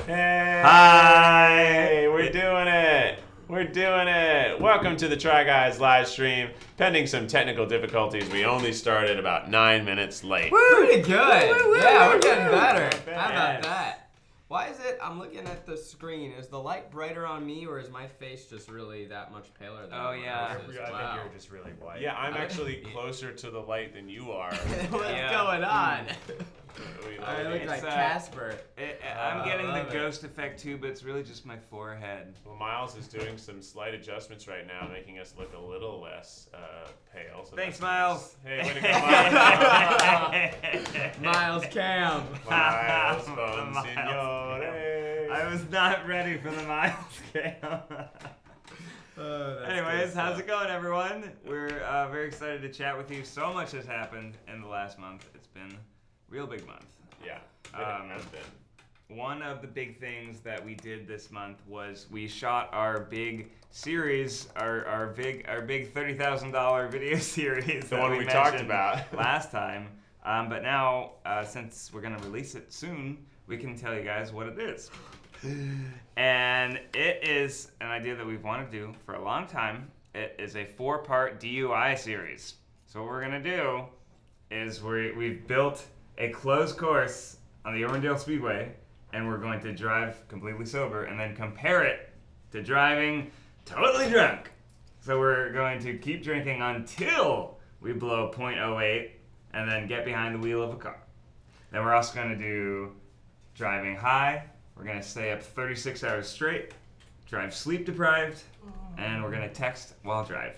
Hey! Hi! We're doing it! We're doing it! Welcome to the Try Guys live stream. Pending some technical difficulties, we only started about 9 minutes late. Pretty good. Yeah, we're getting better. Not bad. How about that? Why is it? I'm looking at the screen. Is the light brighter on me, or is my face just really that much paler than? Oh, everyone yeah. else's? I Wow. think you're just really white. Yeah, I'm actually closer to the light than you are. What's Yeah. going on? I look It's, like uh, Casper. I'm getting the love it. ghost effect too, but it's really just my forehead. Well, Miles is doing some slight adjustments right now, making us look a little less pale. So Thanks, that's Miles. nice. Hey, way to go, Miles. Miles Cam. Miles Miles. Bonsignore. I was not ready for the Miles scale. Anyways, how's it going, everyone? We're very excited to chat with you. So much has happened in the last month. It's been a real big month. Yeah, Um, it has been. One of the big things that we did this month was we shot our big series, our big $30,000 video series. The that one we talked mentioned about. last time. But now, since we're gonna release it soon, we can tell you guys what it is. And it is an idea that we've wanted to do for a long time. It is a 4-part DUI series. So what we're gonna do is we've built a closed course on the Orlandale Speedway, and we're going to drive completely sober and then compare it to driving totally drunk. So we're going to keep drinking until we blow .08 and then get behind the wheel of a car. Then we're also going to do driving high. We're going to stay up 36 hours straight, drive sleep deprived, and we're going to text while drive.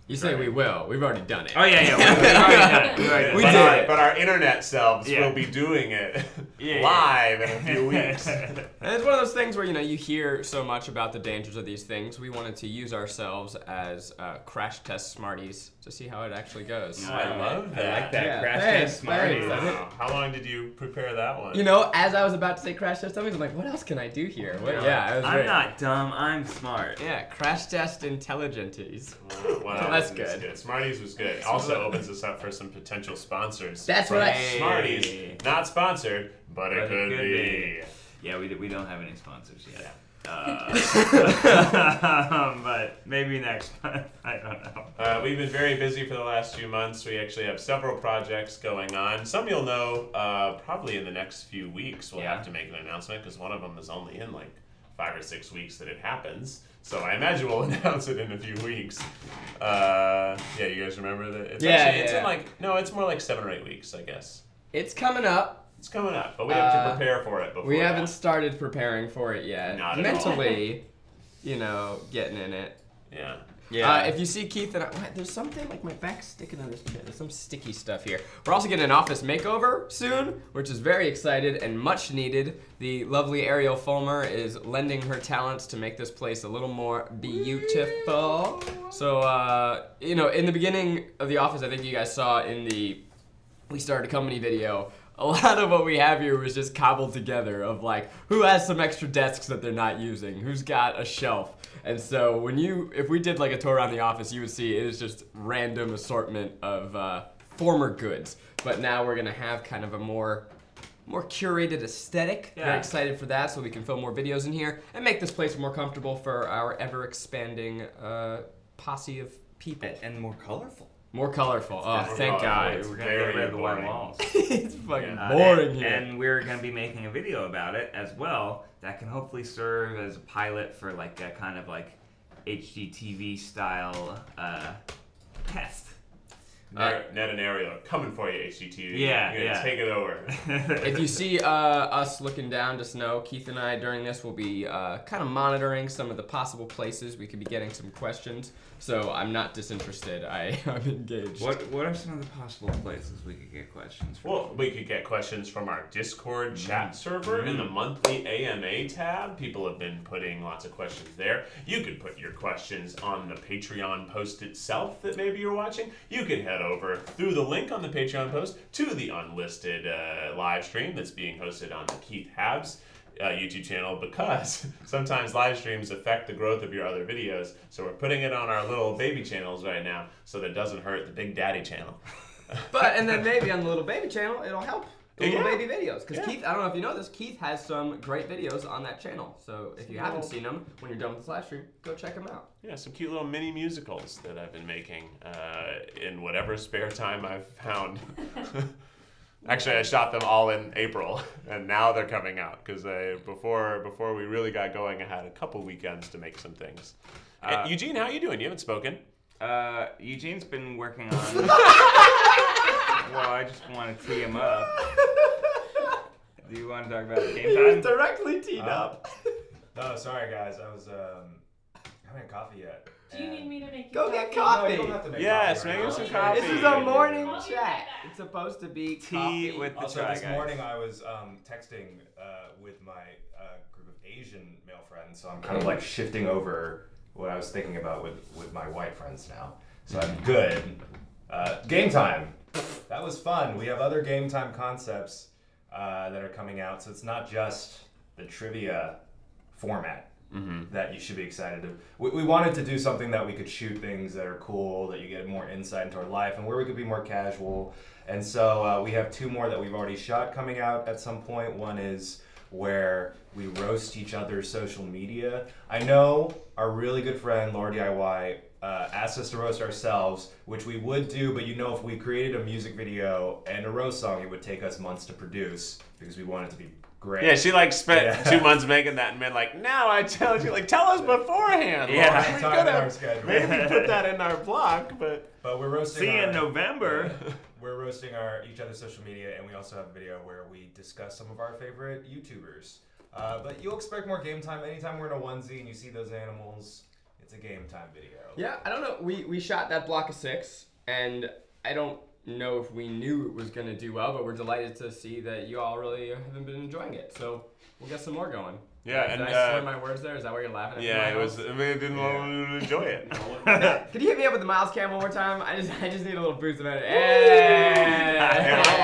You say we will. We've already done it. Oh, yeah, we've already done it. We've already done We it. did it. But our internet selves Yeah. will be doing it Yeah, live in a few weeks. And it's one of those things where, you hear so much about the dangers of these things. We wanted to use ourselves as crash test smarties to see how it actually goes. I love that. I like that. Yeah, Crash thanks, test Smarties. thanks. Wow. How long did you prepare that one? As I was about to say crash test dummies, I'm like, what else can I do here? Yeah, it was I'm great. not dumb, I'm smart. Yeah, crash test intelligenties. Wow, That's good. Smarties was good. Also opens us up for some potential sponsors. That's what I- Hey. Smarties, not sponsored, but it could be. Yeah, we don't have any sponsors yet. But maybe next month. I don't know. We've been very busy for the last few months. We actually have several projects going on. Some you'll know probably in the next few weeks. We'll Yeah. have to make an announcement because one of them is only in like 5 or 6 weeks that it happens. So I imagine we'll announce it in a few weeks. Yeah, you guys remember that? It's Yeah, actually, it's yeah. in like, no, it's more like 7 or 8 weeks, I guess. It's coming up. It's coming up, but we have to prepare for it before We haven't that. started preparing for it yet. Not at Mentally, getting in it. Yeah. If you see Keith and I, there's something like my back's sticking on this chair. There's some sticky stuff here. We're also getting an office makeover soon, which is very excited and much needed. The lovely Ariel Fulmer is lending her talents to make this place a little more beautiful. So, in the beginning of the office, I think you guys saw in the We Started a Company video, a lot of what we have here was just cobbled together of like, who has some extra desks that they're not using? Who's got a shelf? And so if we did like a tour around the office, you would see it is just random assortment of former goods. But now we're gonna have kind of a more curated aesthetic. Yeah. Very excited for that, so we can film more videos in here and make this place more comfortable for our ever expanding posse of people. And more colorful. More colorful. Oh, More thank colorful. God. It's We're gonna very get rid of the white boring. walls. It's fucking Yeah. boring here. And we're going to be making a video about it as well that can hopefully serve as a pilot for like a kind of like HGTV style test. Ned and Ariel are coming for you, HGTV. Yeah, You're gonna yeah. take it over. If you see us looking down, just know Keith and I during this will be kind of monitoring some of the possible places we could be getting some questions. So I'm not disinterested. I'm engaged. What are some of the possible places we could get questions from? Well, we could get questions from our Discord chat server in the monthly AMA tab. People have been putting lots of questions there. You could put your questions on the Patreon post itself that maybe you're watching. You can head over through the link on the Patreon post to the unlisted live stream that's being hosted on the Keith Habs YouTube channel, because sometimes live streams affect the growth of your other videos. So we're putting it on our little baby channels right now so that it doesn't hurt the Big Daddy channel. But and then maybe on the little baby channel it'll help the little Yeah. baby videos. Because Yeah. Keith, I don't know if you know this, Keith has some great videos on that channel. So if you haven't seen them, when you're done with this live stream, go check them out. Yeah, some cute little mini musicals that I've been making in whatever spare time I've found. Actually, I shot them all in April, and now they're coming out because before we really got going, I had a couple weekends to make some things. Eugene, how you doing? You haven't spoken. Eugene's been working on. Well, I just want to tee him up. Do you want to talk about game time? Directly teed up. No, sorry guys, I was haven't had coffee yet. Do you need me to make you Go get No, coffee. you don't have to make Yes, coffee make right us now. some coffee. This is a morning I'll be chat. right back. It's supposed to be Tea coffee. with the Also, Try this Guys. morning I was texting with my group of Asian male friends, so I'm kind of like shifting over what I was thinking about with my white friends now. So I'm good. Game time. That was fun. We have other game time concepts that are coming out, so it's not just the trivia format. That you should be excited to. We wanted to do something that we could shoot things that are cool, that you get more insight into our life, and where we could be more casual. And so we have 2 more that we've already shot coming out at some point. One is where we roast each other's social media. I know our really good friend Laura DIY asked us to roast ourselves, which we would do, but if we created a music video and a roast song, it would take us months to produce because we want it to be great. Yeah, she spent 2 months making that and been like, now I tell you, tell us beforehand. Yeah. Laura. We Time could in our have schedule. maybe put that in our block, but But we're roasting. See you in our- November. We're roasting each other's social media, and we also have a video where we discuss some of our favorite YouTubers. But you'll expect more game time. Anytime we're in a onesie and you see those animals, it's a game time video. Yeah, I don't know. We shot that block of 6, and I don't know if we knew it was going to do well, but we're delighted to see that you all really have been enjoying it. So we'll get some more going. Yeah, Did and, I slur my words there? Is that why you're laughing at me? yeah, it Miles? was. I didn't want to enjoy it. Could you hit me up with the Miles cam one more time? I just need a little boost of it.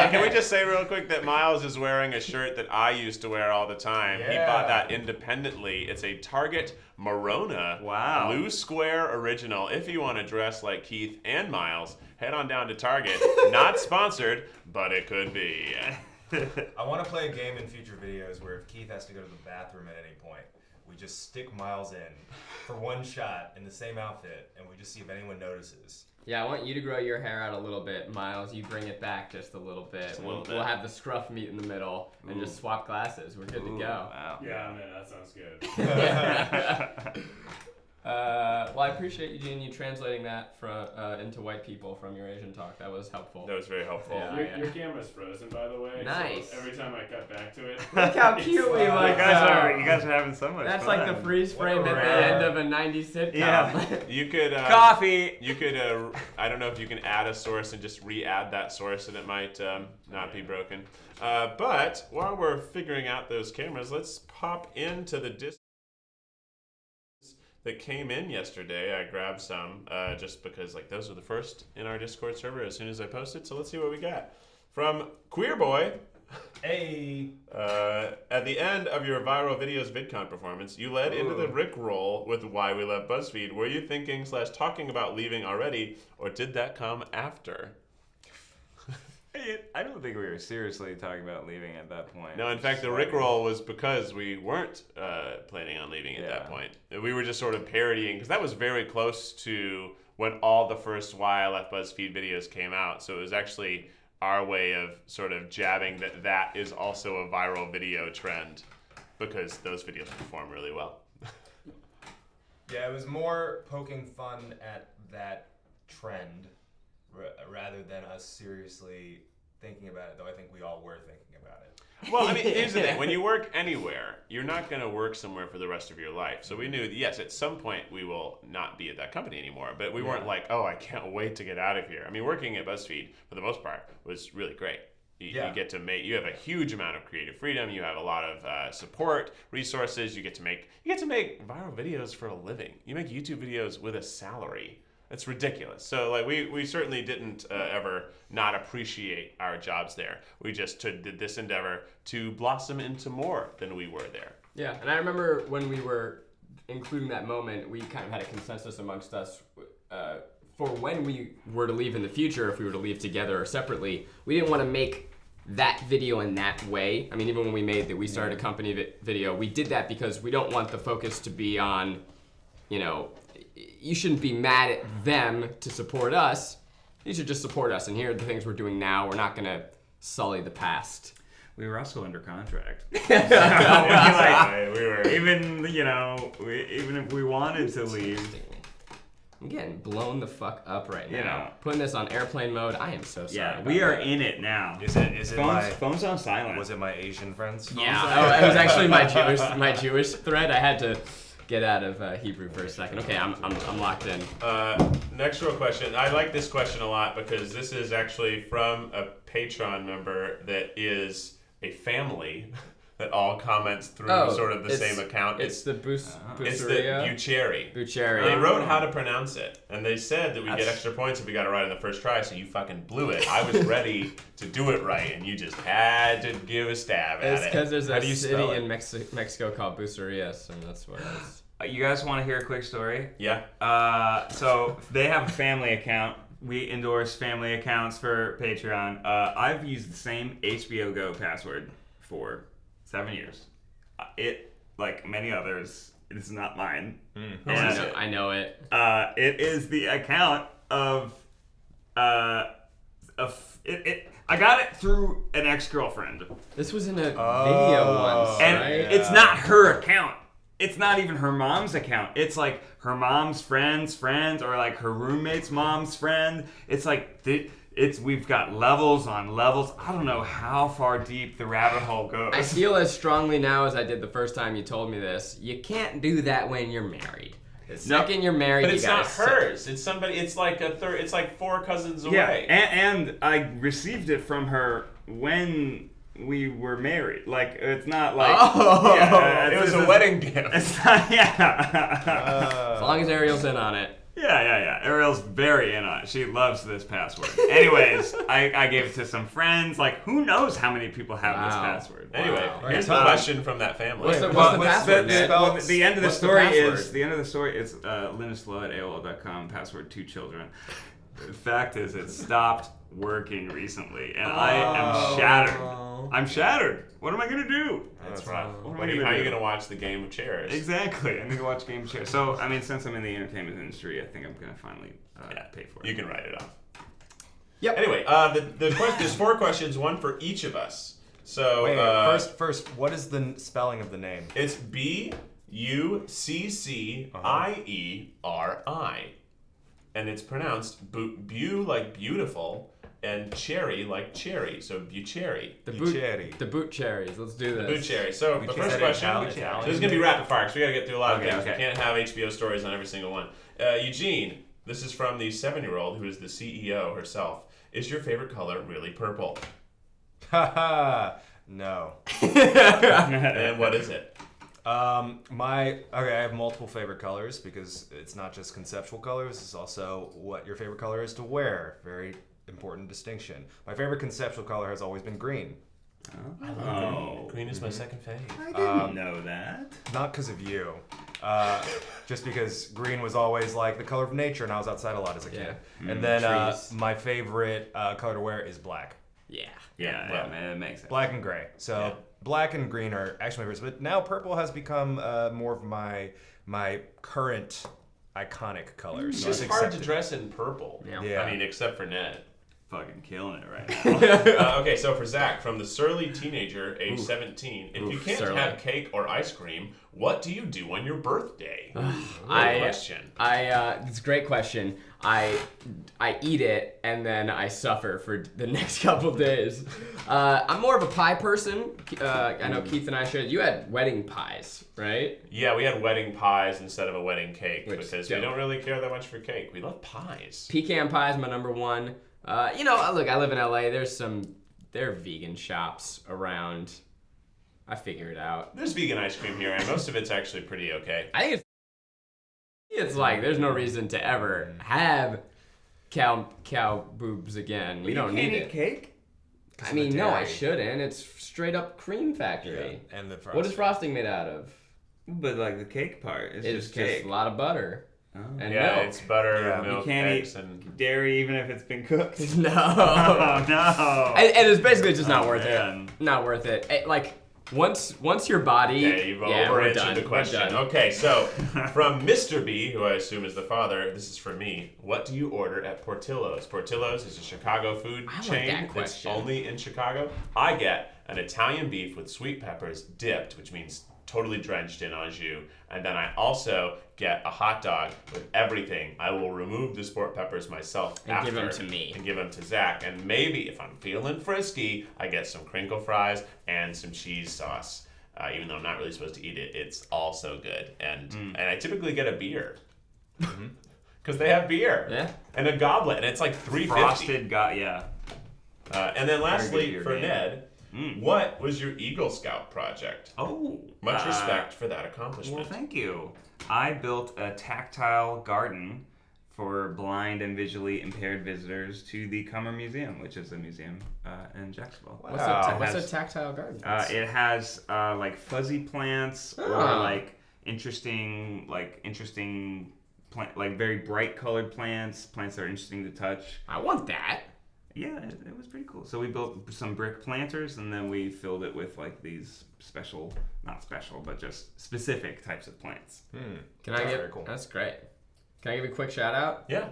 Can we just say real quick that Miles is wearing a shirt that I used to wear all the time. He Yeah. bought that independently. It's a Target Morona Wow. blue square original. If you want to dress like Keith and Miles, head on down to Target. Not sponsored, but it could be. I want to play a game in future videos where if Keith has to go to the bathroom at any point, we just stick Miles in for one shot in the same outfit, and we just see if anyone notices. Yeah, I want you to grow your hair out a little bit, Miles. You bring it back just a little bit. Just a little bit. We'll have the scruff meet in the middle and just swap glasses. We're good to go. Wow. Yeah, man, that sounds good. Well, I appreciate you translating that into white people from your Asian talk. That was helpful. That was very helpful. Yeah. Your camera's frozen, by the way. Nice. So every time I cut back to it, Look how cute we Wow. look. You guys are having so much That's fun. like the freeze frame at the Wow. end of a 90s sitcom. Yeah. You could Coffee. You could I don't know if you can add a source and just re-add that source and it might not be broken. But while we're figuring out those cameras, let's pop into the disc that came in yesterday. I grabbed some just because those are the first in our Discord server as soon as I posted. So let's see what we got from Queer Boy. Hey! At the end of your viral videos VidCon performance, you led into the Rickroll with Why We Love BuzzFeed. Were you thinking / talking about leaving already, or did that come after? I don't think we were seriously talking about leaving at that point. No, in fact, the Rickroll was because we weren't planning on leaving at that Yeah. point. We were just sort of parodying, because that was very close to when all the first Why I Left BuzzFeed videos came out. So it was actually our way of sort of jabbing that is also a viral video trend, because those videos perform really well. Yeah, it was more poking fun at that trend rather than us seriously thinking about it, though I think we all were thinking about it. Well, I mean, here's the thing. When you work anywhere, you're not going to work somewhere for the rest of your life. So we knew, yes, at some point we will not be at that company anymore. But we weren't like, oh, I can't wait to get out of here. I mean, working at BuzzFeed, for the most part, was really great. You get to make, you have a huge amount of creative freedom. You have a lot of support, resources. You get to make viral videos for a living. You make YouTube videos with a salary. It's ridiculous. So we certainly didn't ever not appreciate our jobs there. We just did this endeavor to blossom into more than we were there. Yeah, and I remember when we were including that moment, we kind of had a consensus amongst us for when we were to leave in the future, if we were to leave together or separately. We didn't want to make that video in that way. I mean, even when we made the We Started a Company video, we did that because we don't want the focus to be on, you shouldn't be mad at them to support us. You should just support us. And here are the things we're doing now. We're not going to sully the past. We were also under contract. Yeah, we were. Even if we wanted to leave, I'm getting blown the fuck up right now. You know. Putting this on airplane mode. I am so sorry. yeah, about we are that. in it now. Is it Phones on silent. Was it my Asian friends? Yeah, it was actually my Jewish thread. I had to get out of Hebrew for a second. Okay, I'm locked in. Next real question. I like this question a lot because this is actually from a Patreon member that is a family that all comments through sort of the same account. It's the It's the Buceria. Bucherry. Bucherry. They wrote how to pronounce it, and they said that we get extra points if we got it right on the first try, so you fucking blew it. I was ready to do it right, and you just had to give a stab at It's it. because there's How a do you city spell it? in Mexico called Buceria, so that's what it is. You guys want to hear a quick story? Yeah. So they have a family account. We endorse family accounts for Patreon. I've used the same HBO Go password for 7 years. It, like many others, it is not mine. And, I know it. it is the account of I got it through an ex-girlfriend. This was in a video once, And right? it's not her account. It's not even her mom's account. It's like her mom's friend's friend or like her roommate's mom's friend. It's like we've got levels on levels. I don't know how far deep the rabbit hole goes. I feel as strongly now as I did the first time you told me this. You can't do that when you're married. The second you're married, But you it's gotta not hers. It's somebody. It's like a third. It's like 4 cousins Yeah, away. and I received it from her when we were married. Like it's not like It was a wedding gift. It's not, yeah. As long as Ariel's in on it. Yeah. Ariel's very in on it. She loves this password. Anyways, I gave it to some friends. Like, who knows how many people have this Wow. password? Anyway, Wow. here's the question from that family. What's the what's password, the man? spell? The end of the What's the story password? is linuslow@aol.com. Password 2 children. The fact is, it stopped working recently, and I am shattered. I'm shattered. What am I gonna do? That's rough. What am I How are gonna you do? gonna watch the game of chairs? Exactly. I need to watch Game Share. So, I mean, since I'm in the entertainment industry, I think I'm gonna finally pay for it. You can write it off. Yep. Anyway, the question, there's 4 questions, one for each of us. So Wait, first, what is the spelling of the name? it's Buccierii, and it's pronounced bu like beautiful and cherry like cherry. So Bucherry. The Bucherry. boot cherries. Let's do this. Bucherry. So the Bucherry. first Is that question. Italian? So this is gonna be rapid fire because we gotta get through a lot of Okay, things. okay. We can't have HBO stories on every single one. Eugene, this is from the 7-year-old who is the CEO herself. Is your favorite color really purple? Haha. No. And what is it? I have multiple favorite colors because it's not just conceptual colors, it's also what your favorite color is to wear. Very important distinction. My favorite conceptual color has always been green. Green is my second favorite. I didn't know that. Not because of you. Just because green was always like the color of nature and I was outside a lot as a kid. And then Trees. my favorite color to wear is black. Yeah. Yeah, man, it makes sense. Black and gray. So Yeah. black and green are actually my favorites. But now purple has become more of my current iconic colors. It's So just I've hard to accepted dress in purple. Yeah. I mean, except for Ned. Fucking killing it right now. Okay, so for Zach, from the surly teenager, age 17, if you can't surly. have cake or ice cream, what do you do on your birthday? Good I- question. It's a great question. I eat it and then I suffer for the next couple days. I'm more of a pie person. I know Keith and I shared. You had wedding pies, right? Yeah, we had wedding pies instead of a wedding cake Which because dope. we don't really care that much for cake. We love pies. Pecan pie is my number one. Look, I live in LA. There are vegan shops around. I figure it out. There's vegan ice cream here, and most of it's actually pretty okay. I think it's like there's no reason to ever have cow boobs again. You don't need it. cake? I mean, no, I dairy. shouldn't. It's straight up cream factory. And the frosting. What is frosting made out of? But like the cake part, it's It's just cake. just a lot of butter. and Yeah, milk. it's butter, Yeah. milk, You can't eggs, eat and dairy even if it's been cooked. No. Oh no. And it's basically just not Oh, worth man. it. Not worth it. Like once your body. okay, you've yeah, we're over-answered done. the question. We're done. Okay, so from Mr. B, who I assume is the father, this is for me. What do you order at Portillo's? Portillo's is a Chicago food I like chain that that's question. only in Chicago. I get an Italian beef with sweet peppers dipped, which means totally drenched in au jus, and then I also get a hot dog with everything. I will remove the sport peppers myself And after, give 'em to me. and give them to Zach. And maybe if I'm feeling frisky, I get some crinkle fries and some cheese sauce. Even though I'm not really supposed to eat it, it's also good. And I typically get a beer because they have beer Yeah. and a goblet, and it's like $3.50. Frosted yeah. And then lastly, beer, for man. Ned, what was your Eagle Scout project? Oh. Much respect for that accomplishment. Well, thank you. I built a tactile garden for blind and visually impaired visitors to the Cummer Museum, which is a museum in Jacksonville. What's It a has- tactile garden? It has like fuzzy plants or Ah. like interesting plant, like very bright colored plants that are interesting to touch. I want that. Yeah, it was pretty cool. So we built some brick planters, and then we filled it with like these not special, but just specific types of plants. Can I That's give? very cool. That's great. Can I give a quick shout out? Yeah.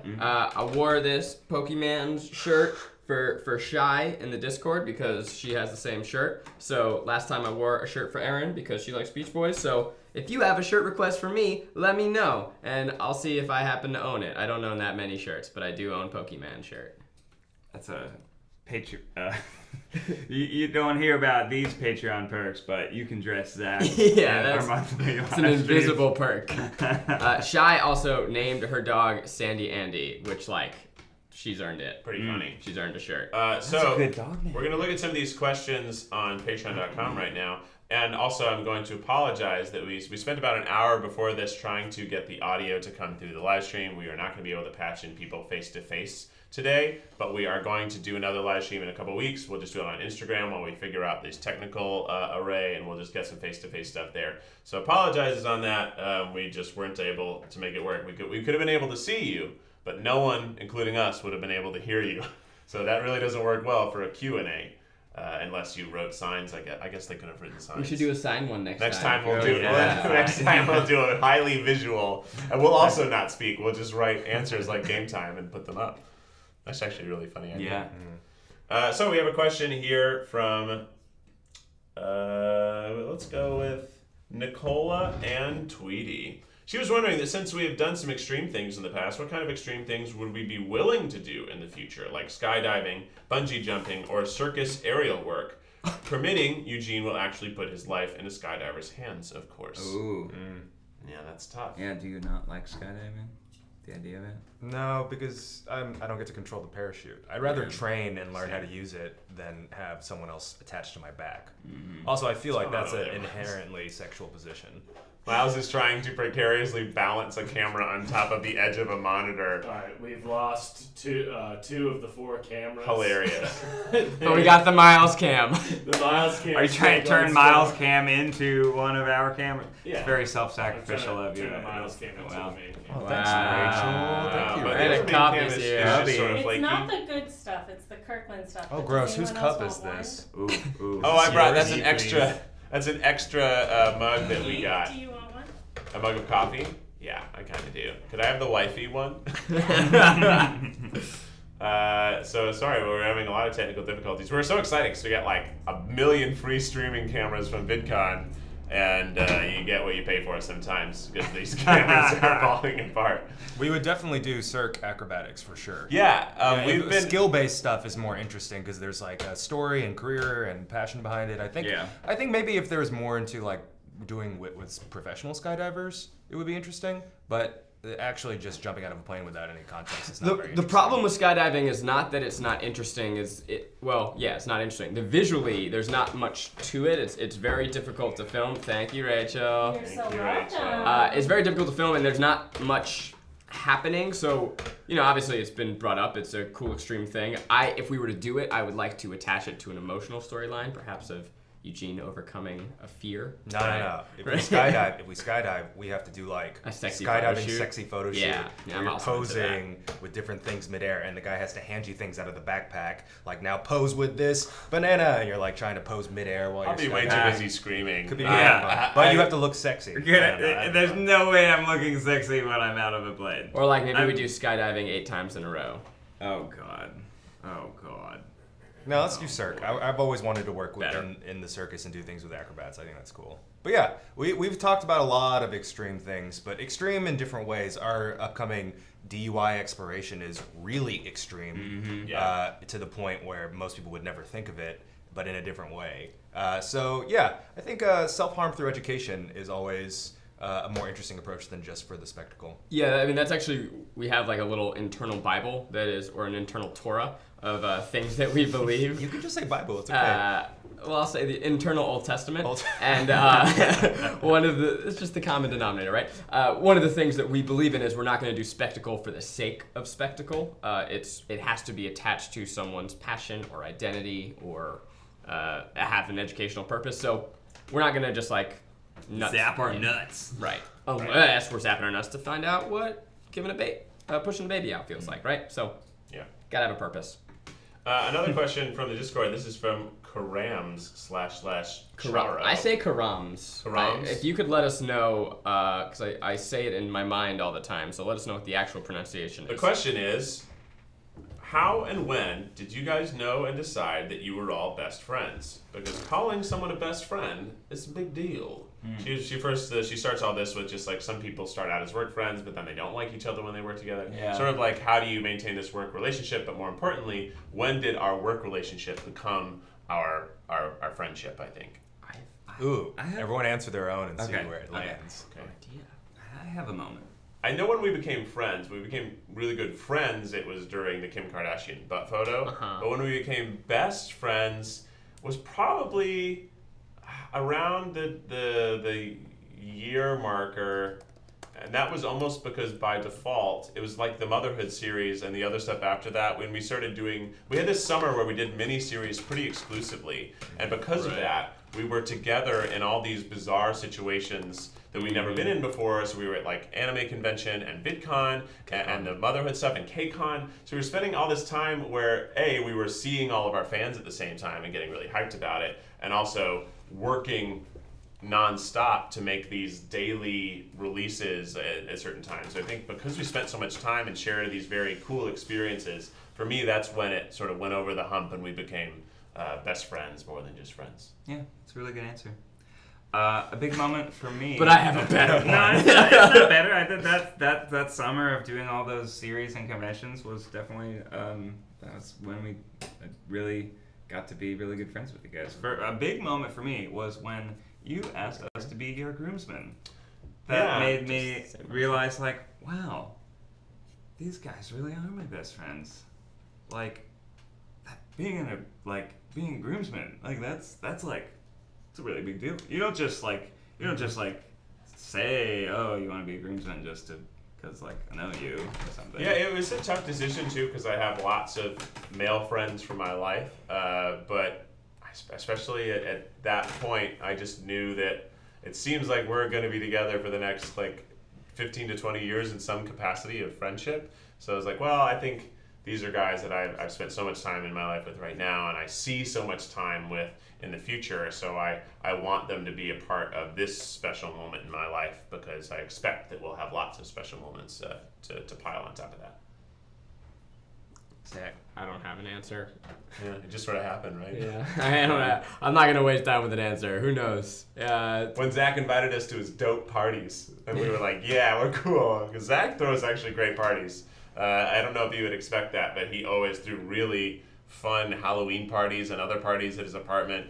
I wore this Pokemon shirt for Shy in the Discord because she has the same shirt. So last time I wore a shirt for Erin because she likes Beach Boys. So if you have a shirt request for me, let me know, and I'll see if I happen to own it. I don't own that many shirts, but I do own Pokemon shirt. That's a Patreon. You don't hear about these Patreon perks, but you can dress Zach. Yeah, in that's- our monthly It's an live invisible perk. Shy also named her dog Sandy Andy, which she's earned it. Pretty funny. She's earned a shirt. So a good dog name. we're going to look at some of these questions on patreon.com right now. And also, I'm going to apologize that we spent about an hour before this trying to get the audio to come through the live stream. We are not going to be able to patch in people face to face today, but we are going to do another live stream in a couple weeks. We'll just do it on Instagram while we figure out this technical array, and we'll just get some face-to-face stuff there. So apologizes on that. We just weren't able to make it work. We could have been able to see you, but no one, including us, would have been able to hear you. So that really doesn't work well for a Q&A. Unless you wrote signs, I guess they could have written signs. We should do a signed one next time. We'll do Yeah. next time we'll do a highly visual, and we'll also not speak. We'll just write answers like Game Time and put them up. That's actually a really funny idea. Yeah. So we have a question here from. Let's go with Nicola and Tweety. She was wondering that since we have done some extreme things in the past, what kind of extreme things would we be willing to do in the future, like skydiving, bungee jumping, or circus aerial work? Permitting, Eugene will actually put his life in a skydiver's hands, of course. Ooh. Yeah, that's tough. Yeah, do you not like skydiving? The idea of it? No, because I don't get to control the parachute. I'd rather train and learn how to use it than have someone else attached to my back. Also, I feel like that's an inherently sexual position. Miles is trying to precariously balance a camera on top of the edge of a monitor. Alright, we've lost two of the 4 cameras. Hilarious. But we got the Miles cam. The Miles cam. Are you trying to turn Miles' cam into one of our cameras? Yeah. It's very I'm self-sacrificial trying of to you. turn the Miles cam into Wow. the main cam. Thanks, Rachel. Thank you. But And the a other cup main cam is is here. just sort of It's flaky. not the good stuff, it's the Kirkland stuff. Oh, But gross. does Whose anyone cup else is want this? Ooh. Oh, I brought. That's Yours? an extra. That's an extra mug that we one? got. Do you want one? A mug of coffee. Yeah, I kind of do. Could I have the wifey one? So sorry, we're having a lot of technical difficulties. We're so excited because we got like 1 million free streaming cameras from VidCon, and you get what you pay for sometimes because these cameras are falling apart. We would definitely do Cirque acrobatics for sure. Yeah, we've been. Skill-based stuff is more interesting because there's like a story and career and passion behind it. I think maybe if there was more into like doing with professional skydivers, it would be interesting. But actually just jumping out of a plane without any context is not very The interesting. problem with skydiving is not that it's not interesting. It's not interesting. Visually, there's not much to it. It's very difficult to film. Thank you, Rachel. You're so Thank you, welcome. Rachel. It's very difficult to film, and there's not much happening. So, obviously, it's been brought up. It's a cool, extreme thing. If we were to do it, I would like to attach it to an emotional storyline, perhaps of Eugene overcoming a fear. No. If we skydive, we have to do like A sexy photo skydiving shoot? sexy photo shoot. Yeah, where I'm you're also into that. posing with different things midair, and the guy has to hand you things out of the backpack. Like, now pose with this banana, and you're like trying to pose midair while I'll you're be way too skydiving. busy screaming. Could be Yeah. fun. But you have to look sexy. I don't know, I don't There's know. no way I'm looking sexy when I'm out of a plane. Or like maybe we I'm- do skydiving 8 times in a row. Oh god. Oh god. No, let's do Cirque. I've always wanted to work with Better. in the circus and do things with acrobats. I think that's cool. But yeah, we've talked about a lot of extreme things, but extreme in different ways. Our upcoming DUI exploration is really extreme, Yeah. to the point where most people would never think of it, but in a different way. So yeah, I think self-harm through education is always a more interesting approach than just for the spectacle. Yeah, I mean that's actually we have like a little internal Bible that is, or an internal Torah of things that we believe. You can just say Bible. It's okay. Well, I'll say the internal Old Testament, Old- and one of it's just the common denominator, right? One of the things that we believe in is we're not going to do spectacle for the sake of spectacle. It has to be attached to someone's passion or identity or have an educational purpose. So we're not going to just like Zap our nuts. Right. Unless we're zapping our nuts to find out what pushing a baby out feels like, right? So Yeah. gotta have a purpose. Another question from the Discord. This is from Karams / Charo. I say Karams. Karams? If you could let us know, because I say it in my mind all the time, so let us know what the actual pronunciation is. The question is, how and when did you guys know and decide that you were all best friends? Because calling someone a best friend is a big deal. She starts all this with just like some people start out as work friends, but then they don't like each other when they work together. Yeah. Sort of like, how do you maintain this work relationship? But more importantly, when did our work relationship become our friendship? I think. Ooh, I have- everyone answer their own and see Okay, where it okay. lands. Okay. I have a moment. I know when we became friends, we became really good friends. It was during the Kim Kardashian butt photo. Uh-huh. But when we became best friends was probably around the year marker, and that was almost because by default it was like the Motherhood series and the other stuff after that. When we started doing, we had this summer where we did mini series pretty exclusively, and because of Right. that, we were together in all these bizarre situations that we'd never been in before. So we were at like Anime Convention and VidCon and the Motherhood stuff and KCON. So we were spending all this time where we were seeing all of our fans at the same time and getting really hyped about it, and also working non-stop to make these daily releases at certain times. So I think because we spent so much time and shared these very cool experiences, for me that's when it sort of went over the hump and we became best friends more than just friends. Yeah, it's a really good answer. A big moment for me. But I have a better one. No, it's not better. I think that summer of doing all those series and conventions was definitely that was when we really got to be really good friends with you guys. For a big moment for me was when you asked us to be your groomsmen. That Yeah, made me realize, like, wow, these guys really are my best friends. Like, being a groomsman, like that's like, it's a really big deal. You don't just say, oh, you want to be a groomsman just because like I know you or something. Yeah, it was a tough decision too because I have lots of male friends from my life, but especially at that point, I just knew that it seems like we're going to be together for the next like 15 to 20 years in some capacity of friendship. So I was like, well, I think these are guys that I've spent so much time in my life with right now, and I see so much time with in the future. So I want them to be a part of this special moment in my life because I expect that we'll have lots of special moments to pile on top of that. Zach, I don't have an answer. Yeah, it just sort of happened, right? Yeah, I don't know. I'm not gonna waste time with an answer. Who knows? When Zach invited us to his dope parties, and we were like, yeah, we're cool. Because Zach throws actually great parties. I don't know if you would expect that, but he always threw really fun Halloween parties and other parties at his apartment.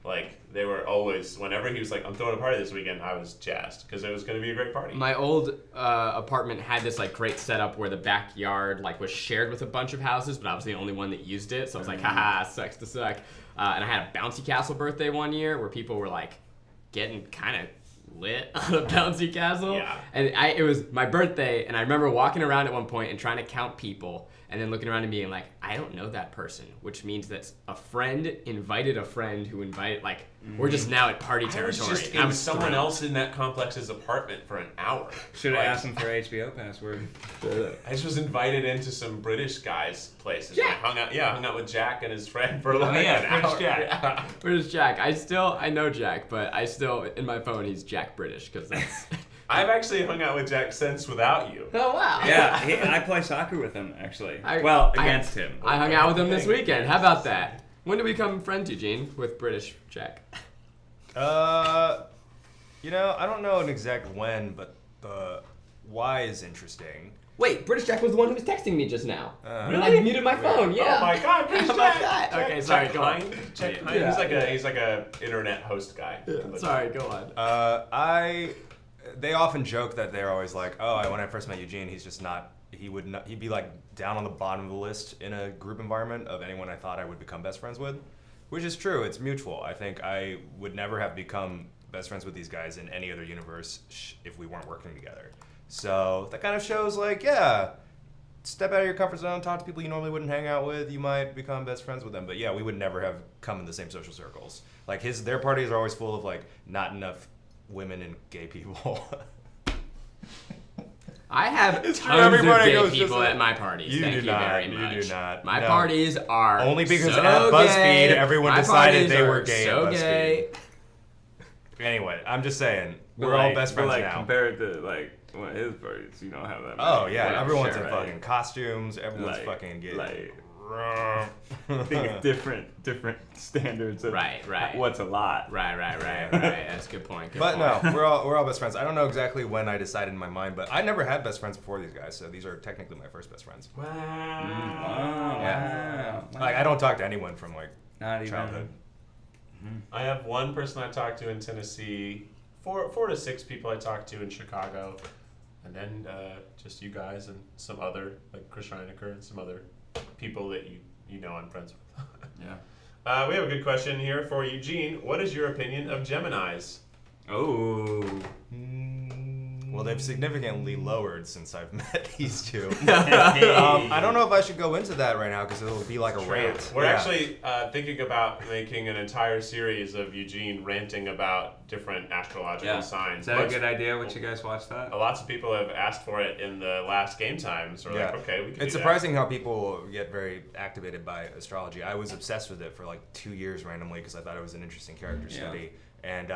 Like, they were always, whenever he was like, I'm throwing a party this weekend, I was jazzed because it was going to be a great party. My old apartment had this like great setup where the backyard like was shared with a bunch of houses, but I was the only one that used it. So I was like, haha, sucks to suck. And I had a bouncy castle birthday one year where people were like getting kind of lit on a bouncy castle. Yeah. And it was my birthday, and I remember walking around at one point and trying to count people, and then looking around and being like, I I don't know that person, which means that a friend invited a friend who invited, like, we're just now at party I was territory. just I'm in someone thrilled. else in that complex's apartment for an hour. Should have Like, asked him for HBO password. I just was invited into some British guys' places. Jack! I hung out with Jack and his friend for like yeah, an British hour. Jack. Yeah. British Jack. I know Jack, but I still, in my phone, he's Jack British, because that's... I've actually hung out with Jack since without you. Oh, wow. Yeah, I play soccer with him actually. I- Against him. I hung out with him this Thank weekend. How about that? When did we become friends, Eugene, with British Jack? You know, I don't know an exact when, but the why is interesting. Wait, British Jack was the one who was texting me just now. And Really? I muted my phone, yeah. Oh my God, British How about Jack. that? Jack- Okay, sorry, Jack go on. Hine? Jack Yeah. Hine. He's like a internet host guy. Sorry, go on. They often joke that they're always like, oh, when I first met Eugene, he'd be like down on the bottom of the list in a group environment of anyone I thought I would become best friends with, which is true. It's mutual. I think I would never have become best friends with these guys in any other universe if we weren't working together. So that kind of shows like, yeah, step out of your comfort zone, talk to people you normally wouldn't hang out with. You might become best friends with them. But yeah, we would never have come in the same social circles. Like their parties are always full of like not enough women and gay people. I have It's true, tons of everybody gay goes just people like- at my parties. You Thank do you not, very you much. do not. My No. parties are Only because so at BuzzFeed, gay. everyone My decided parties they are were gay at so BuzzFeed. gay. Anyway, I'm just saying, But we're all like- best but friends like now. compared to like one of his parties, you don't have that. Oh many. yeah, Yeah, everyone's sure, in right. fucking costumes. Everyone's Like- fucking getting. like- I think different standards of Right. what's a lot. Right. That's a good point. Good But point. no, we're all best friends. I don't know exactly when I decided in my mind, but I never had best friends before these guys, so these are technically my first best friends. Wow. Wow. Like I don't talk to anyone from like Not even. childhood. I have one person I talked to in Tennessee, four to six people I talked to in Chicago, and then just you guys and some other, like Chris Reinecker and some other people that you know I'm friends with. Yeah. We have a good question here for Eugene. What is your opinion of Geminis? Oh. Well, they've significantly lowered since I've met these two. I I don't know if I should go into that right now because it'll be like a rant. We're Yeah. actually thinking about making an entire series of Eugene ranting about different astrological signs. Is that a Lots- good idea? Would you guys watch that? Lots of people have asked for it in the last game time, so we're like, okay, we can It's do surprising how people get very activated by astrology. I was obsessed with it for like 2 years randomly because I thought it was an interesting character Yeah. study. And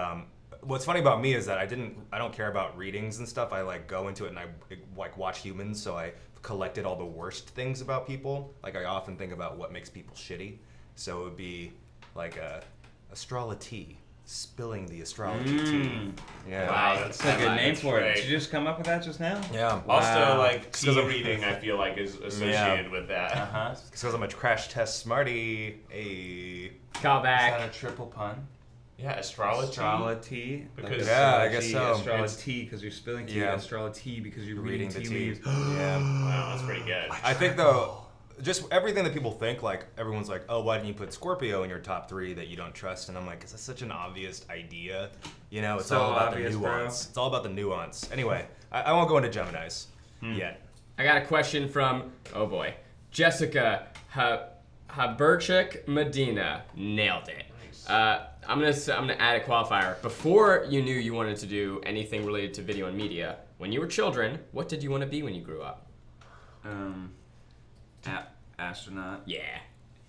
what's funny about me is that I don't care about readings and stuff. I like go into it and I like watch humans, so I collected all the worst things about people. Like I often think about what makes people shitty. So it would be like astrology, spilling the astrology tea. Yeah. Wow, That's a good name for it. great. Did you just come up with that just now? Yeah. Also, Wow. like Because tea I'm- reading, I feel like is associated with that. Uh-huh. Because I'm a crash test smarty. Hey. Call Is back. that a triple pun? Yeah, astrology. Astrology. Because- Yeah, I guess so. Astrology because you're spilling tea. Yeah. Astrology because you're Reading reading the tea tea. leaves. Yeah. Wow, that's pretty good. I think though, just everything that people think, like everyone's like, oh, why didn't you put Scorpio in your top 3 that you don't trust? And I'm like, 'cause that's such an obvious idea. You know, it's So all about obvious, the bro. nuance. It's all about the nuance. Anyway, I won't go into Geminis yet. I got a question from, oh boy, Jessica Haberchik Medina. Nailed it. I'm gonna add a qualifier. Before you knew you wanted to do anything related to video and media, when you were children, what did you want to be when you grew up? Astronaut. Yeah.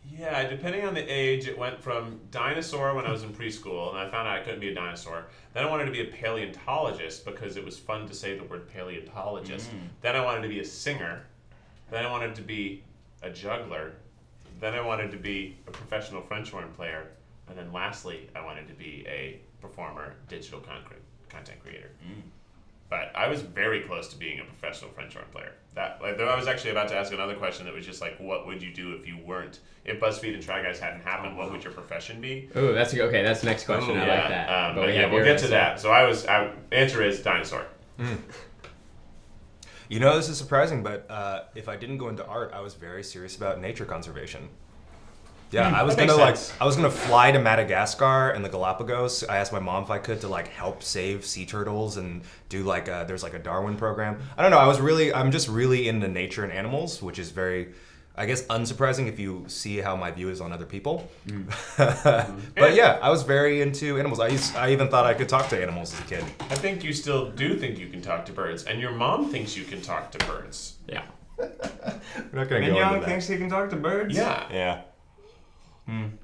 Yeah, depending on the age, it went from dinosaur when I was in preschool, and I found out I couldn't be a dinosaur. Then I wanted to be a paleontologist because it was fun to say the word paleontologist. Then I wanted to be a singer. Then I wanted to be a juggler. Then I wanted to be a professional French horn player. And then lastly, I wanted to be a performer, digital content creator. But I was very close to being a professional French horn player. I was actually about to ask another question that was just like, what would you do if BuzzFeed and Try Guys hadn't happened? What would your profession be? Ooh, that's okay. That's the next question. I like that. But we yeah, have we'll your get to answer. that. So answer is dinosaur. You know, this is surprising, but if I didn't go into art, I was very serious about nature conservation. Yeah, I was that gonna makes sense. I was gonna fly to Madagascar and the Galapagos. I asked my mom if I could to like help save sea turtles and do like there's like a Darwin program. I don't know. I'm just really into nature and animals, which is very I guess unsurprising if you see how my view is on other people. But yeah, I was very into animals. I even thought I could talk to animals as a kid. I think you still do think you can talk to birds, and your mom thinks you can talk to birds. Yeah. We're not gonna go Mignon into that. thinks he can talk to birds? Yeah. Yeah.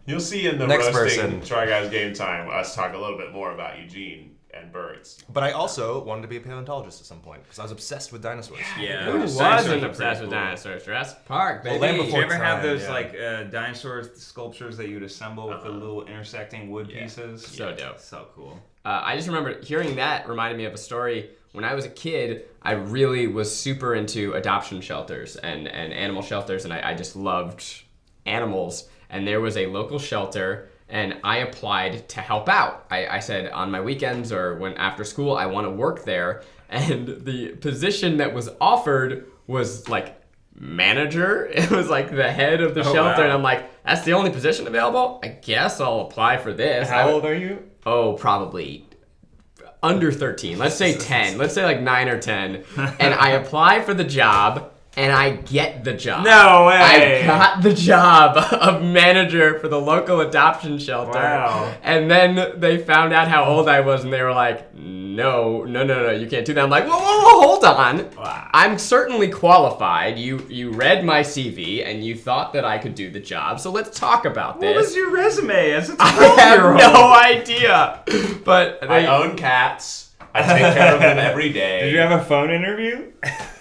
You'll see in the Next roasting person. Try Guys Game Time us talk a little bit more about Eugene and birds. But I also wanted to be a paleontologist at some point because I was obsessed with dinosaurs. Yeah. Who Dinosaurs wasn't are obsessed pretty with cool. dinosaurs? Jurassic Park, baby. Well, Land Did Before you ever have Time, those yeah. like dinosaur sculptures that you would assemble with the little intersecting wood Yeah. pieces? So dope. So cool. I just remember hearing that reminded me of a story. When I was a kid, I really was super into adoption shelters and animal shelters, and I just loved animals. And there was a local shelter, and I applied to help out. I said on my weekends or when after school, I want to work there. And the position that was offered was like manager. It was like the head of the Oh, shelter, wow. and I'm like, that's the only position available? I guess I'll apply for this. How old are you? Oh, probably under 13. Let's say 10. Let's say like 9 or 10. And I apply for the job, and I get the job. No way. I got the job of manager for the local adoption shelter. Wow. And then they found out how old I was, and they were like, no, you can't do that. I'm like, whoa, hold on. Wow. I'm certainly qualified. You read my CV, and you thought that I could do the job, so let's talk about What this. was your resume as a I have 12-year-old? no idea. But they, I own cats. I take care of them every day. Did you have a phone interview?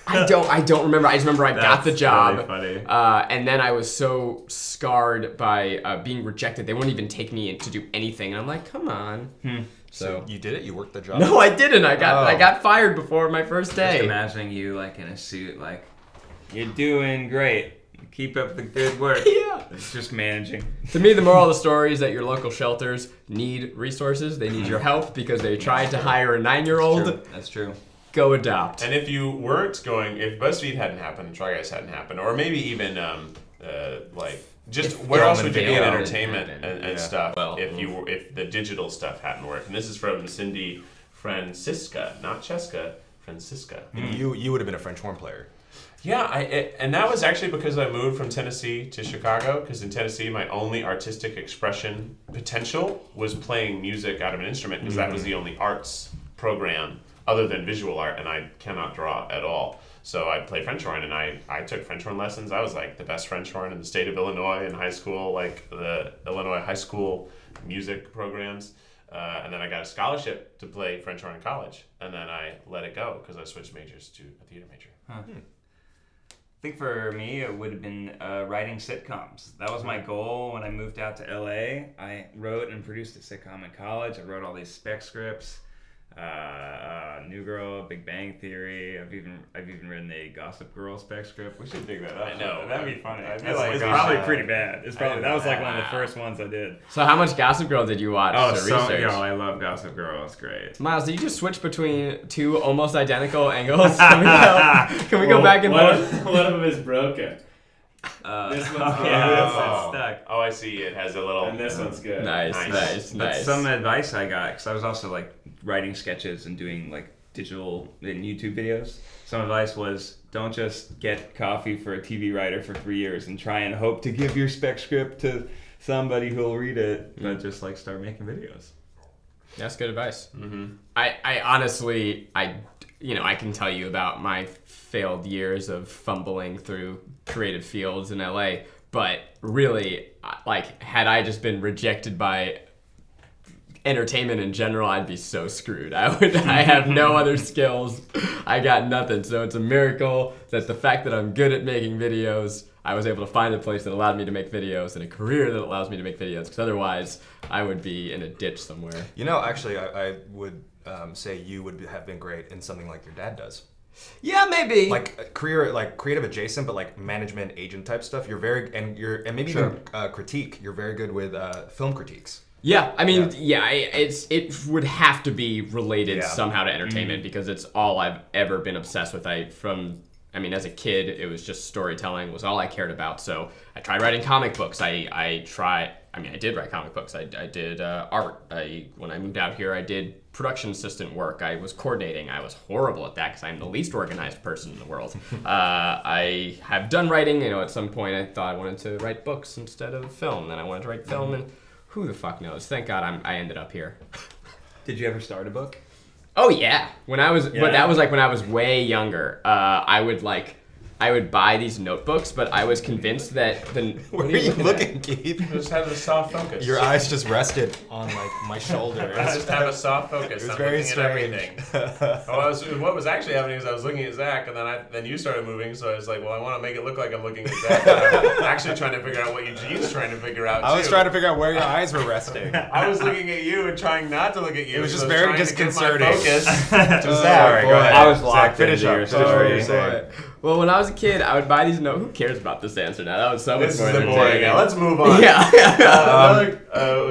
I don't remember. I just remember I got the That's job. really funny. And then I was so scarred by being rejected. They wouldn't even take me in to do anything. And I'm like, come on. So You did it? You worked the job? no, I didn't. I Oh. got fired before my first Just day. imagining you like in a suit, like, you're doing great. Keep up the good work. Yeah. It's just managing. To me, the moral of the story is that your local shelters need resources. They need your help because they tried to hire a 9-year-old. That's true. Go adopt. And if you weren't going, if BuzzFeed hadn't happened, Try Guys hadn't happened, or maybe even like just If where film else and would you be in video entertainment hadn't and happened, stuff Well, if the digital stuff hadn't worked? And this is from Cindy Francisca, not Cheska, Francisca. You would have been a French horn player. Yeah, and that was actually because I moved from Tennessee to Chicago, because in Tennessee my only artistic expression potential was playing music out of an instrument, because that was the only arts program other than visual art, and I cannot draw at all. So I played French horn, and I took French horn lessons. I was like the best French horn in the state of Illinois in high school, like the Illinois high school music programs. And then I got a scholarship to play French horn in college, and then I let it go because I switched majors to a theater major. I think for me, it would have been writing sitcoms. That was my goal when I moved out to LA. I wrote and produced a sitcom in college. I wrote all these spec scripts. New Girl, Big Bang Theory. I've even written a Gossip Girl spec script. We should dig that up. I know. That'd be funny. I feel That's like like it's gosh, probably pretty bad. It's probably that was like one of the Wow. first ones I did. So how much Gossip Girl did you watch Oh, to so research? I love Gossip Girl. It's great. Miles, did you just switch between two almost identical angles? Can we go back and forth? One of them is broken, This one's good. it's Oh. stuck. Oh, I see. It has a little. and this one's good. Nice, Nice. nice, But nice. some advice I got, because I was also like writing sketches and doing like digital and YouTube videos. Some advice was don't just get coffee for a TV writer for 3 years and try and hope to give your spec script to somebody who'll read it, but just like start making videos. That's good advice. Mm-hmm. I honestly, I can tell you about my failed years of fumbling through creative fields in LA, but really, like, had I just been rejected by entertainment in general, I'd be so screwed. I have no other skills. I got nothing. So it's a miracle that the fact that I'm good at making videos, I was able to find a place that allowed me to make videos and a career that allows me to make videos, because otherwise I would be in a ditch somewhere. You know, actually, I would say you would have been great in something like your dad does. Yeah, maybe. Like a career, like creative adjacent, but like management agent type stuff. You're very, and maybe Sure. even critique. You're very good with film critiques. Yeah, I mean, it would have to be related Yeah. somehow to entertainment because it's all I've ever been obsessed with. As a kid, it was just storytelling was all I cared about. So I tried writing comic books. I I did write comic books. I did art. When I moved out here, I did production assistant work. I was coordinating. I was horrible at that because I'm the least organized person in the world. I have done writing. At some point I thought I wanted to write books instead of film. Then I wanted to write film, and who the fuck knows? Thank God I ended up here. Did you ever start a book? Oh yeah, but that was like when I was way younger. I would buy these notebooks, but I was convinced that Where are you looking, Keith? Just have a soft focus. Your eyes just rested on like my shoulder. Just have a soft focus. It was I'm very looking strange. at everything. What was actually happening is I was looking at Zach, and then you started moving. So I was like, well, I want to make it look like I'm looking at Zach. I'm actually trying to figure out what Eugene's trying to figure out. I was too. trying to figure out where your eyes were resting. I was looking at you and trying not to look at you. It was just so very trying disconcerting. To get my focus to Oh, Zach. boy. I was Zach, locked finish into up. your Finish what story. you're saying. Well, when I was a kid, I would buy these notes. Who cares about this answer now? That was so much This more is the boring. entertaining. Yeah, let's move on. Yeah.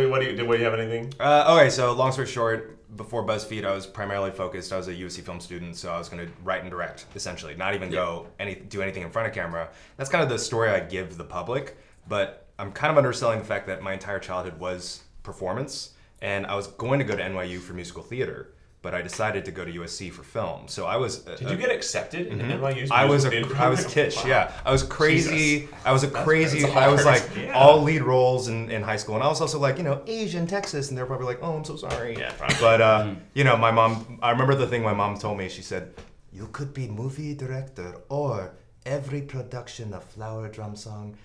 What do you have anything? Okay, so long story short, before BuzzFeed, I was primarily focused. I was a USC film student, so I was going to write and direct, essentially, not even do anything in front of camera. That's kind of the story I give the public, but I'm kind of underselling the fact that my entire childhood was performance, and I was going to go to NYU for musical theater, but I decided to go to USC for film. So I was. Did you get accepted in NYU's I was musical theater Tisch, program? yeah. I was crazy. Jesus. I was a crazy. That's I was hard. like Yeah. all lead roles in high school, and I was also like Asian Texas, and they're probably like, oh, I'm so sorry. Yeah, probably. But my mom. I remember the thing my mom told me. She said, "You could be movie director or every production of Flower Drum Song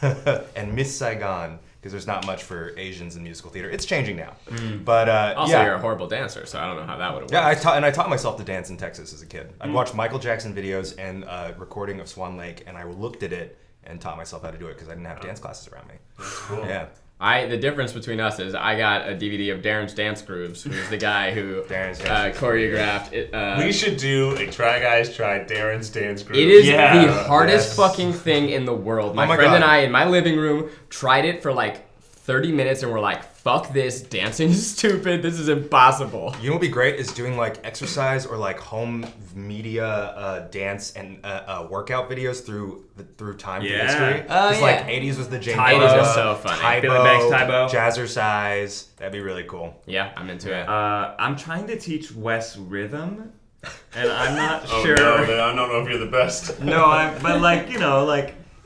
and Miss Saigon." Because there's not much for Asians in musical theater. It's changing now. But Also, yeah. you're a horrible dancer, so I don't know how that would have worked. Yeah, I taught myself to dance in Texas as a kid. I'd watch Michael Jackson videos and recording of Swan Lake, and I looked at it and taught myself how to do it because I didn't have dance classes around me. Cool. Yeah. The difference between us is I got a DVD of Darren's Dance Grooves, who's the guy who Darren's Dance choreographed it. We should do a Try Guys Try Darren's Dance Group. It is Yeah. the hardest Yes. fucking thing in the world. My my friend God. and I, in my living room, tried it for like 30 minutes and we're like, fuck this, dancing is stupid, this is impossible. You know what would be great is doing like exercise or like home media dance and workout videos through time through Yeah. history. Oh, It's yeah. like 80s was the Jane 80s was Fonda, so funny. Tybo, Billy Banks Tybo. Jazzercise. That'd be really cool. Yeah, I'm into it. I'm trying to teach Wes rhythm, and I'm not Oh, sure. no, then I don't know if you're the best. No, but like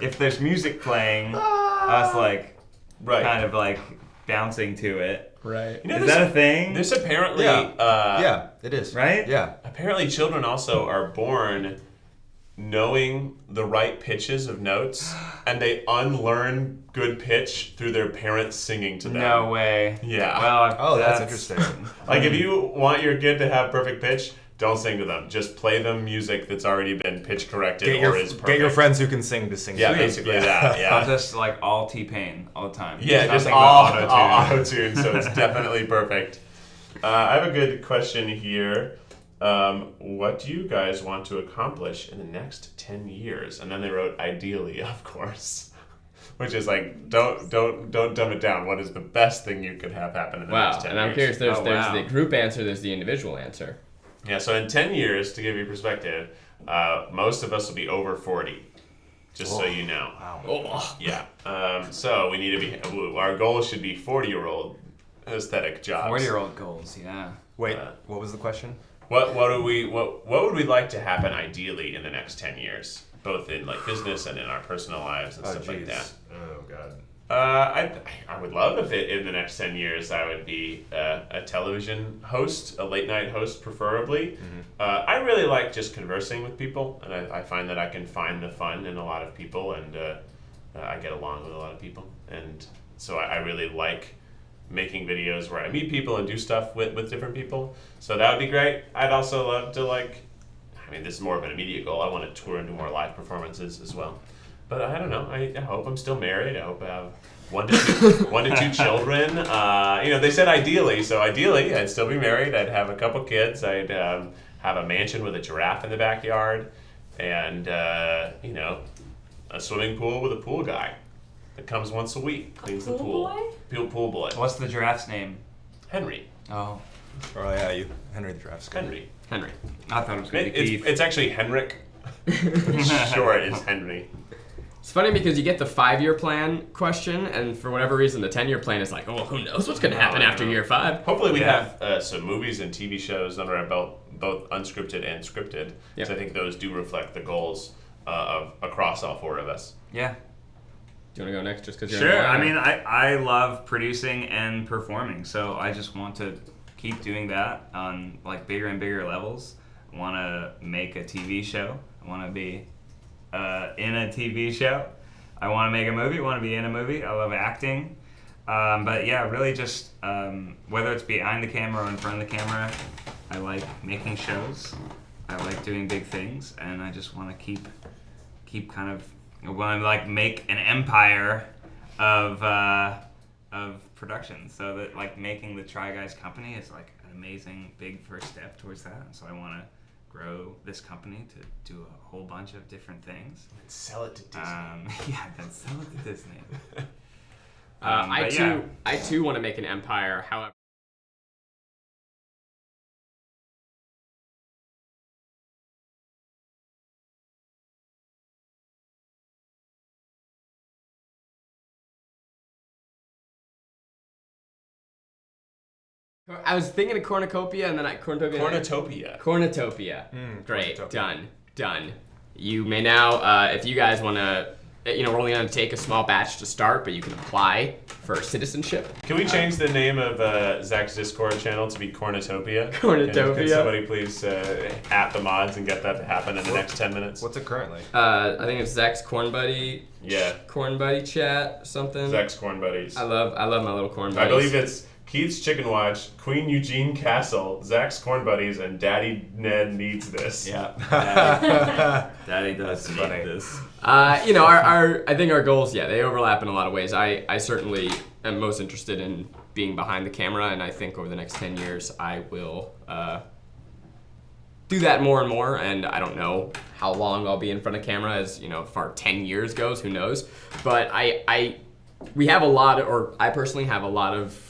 if there's music playing, us like Right. kind of like bouncing to it. Right. You know, Is this- that a thing? This apparently, Yeah. Yeah, it is. Right? Yeah. apparently children also are born knowing the right pitches of notes, and they unlearn good pitch through their parents singing to them. No way. Yeah. Well, Oh, that's interesting. Like, if you want your kid to have perfect pitch, don't sing to them. Just play them music that's already been pitch corrected or is perfect. Get your friends who can sing to sing. Yeah, to you. basically that. I'll Yeah. just like all T-Pain all the time. Yeah, just Nothing all but auto-tune. auto-tune, so it's definitely perfect. I have a good question here. What do you guys want to accomplish in the next 10 years? And then they wrote, ideally, of course. Which is like, don't dumb it down. What is the best thing you could have happen in the Wow, next 10 and I'm years? curious, there's wow. the group answer, there's the individual answer. Yeah, so in 10 years, to give you perspective, most of us will be over 40. Just so you know. Wow. Oh. Yeah. So we need to be, our goal should be 40-year-old aesthetic jobs. 40-year-old goals, yeah. Wait, what was the question? What would we like to happen ideally in the next 10 years, both in like business and in our personal lives and stuff like that? Oh god. I would love if in the next 10 years I would be a television host, a late night host preferably. I really like just conversing with people, and I find that I can find the fun in a lot of people, and I get along with a lot of people, and so I really like making videos where I meet people and do stuff with different people. So that would be great. I'd also love to this is more of an immediate goal. I want to tour and do more live performances as well. But I don't know. I hope I'm still married. I hope I have one to two children. They said ideally. So ideally, I'd still be married. I'd have a couple kids. I'd have a mansion with a giraffe in the backyard, and a swimming pool with a pool guy that comes once a week, cleans the Pool pool. Pool boy. What's the giraffe's name? Henry. Oh, Oh yeah, Henry the Giraffe's good. Henry. I thought it was going to be Keith. It's actually Henrik. Short is Henry. It's funny because you get the 5-year plan question, and for whatever reason, the 10-year plan is like, oh, who knows what's going to happen I after know. year 5. Hopefully we Yeah. have some movies and TV shows under our belt, both unscripted and scripted. Yep. So I think those do reflect the goals of across all 4 of us. Yeah. Do you want to go next just because you're Sure. in I line? mean, I love producing and performing, so I just want to keep doing that on like bigger and bigger levels. I want to make a TV show. I want to be in a TV show. I want to make a movie. I want to be in a movie. I love acting. But yeah, really just whether it's behind the camera or in front of the camera, I like making shows. I like doing big things, and I just want to keep kind of want to like make an empire of production. So that like making the Try Guys company is like an amazing big first step towards that. So I want to grow this company to do a whole bunch of different things. And sell it to Disney. Yeah, then sell it to Disney. I but yeah. too want to make an empire. However, I was thinking of Cornucopia, and then Cornutopia. Cornutopia. Great. Cornutopia. Done. You may now, if you guys want to, we're only going to take a small batch to start, but you can apply for citizenship. Can we change the name of Zach's Discord channel to be Cornutopia? Cornutopia. Can somebody please at the mods and get that to happen in the next 10 minutes? What's it currently? I think it's Zach's Corn Buddy. Yeah. Corn Buddy chat, something. Zach's Corn Buddies. I love my little corn I buddies. believe it's Keith's Chicken Watch, Queen Eugene Castle, Zach's Corn Buddies, and Daddy Ned Needs This. Yeah. Daddy does need funny. this. Our I think our goals, they overlap in a lot of ways. I certainly am most interested in being behind the camera, and I think over the next 10 years I will do that more and more. And I don't know how long I'll be in front of camera, as far 10 years goes. Who knows? But we have a lot, or I personally have a lot of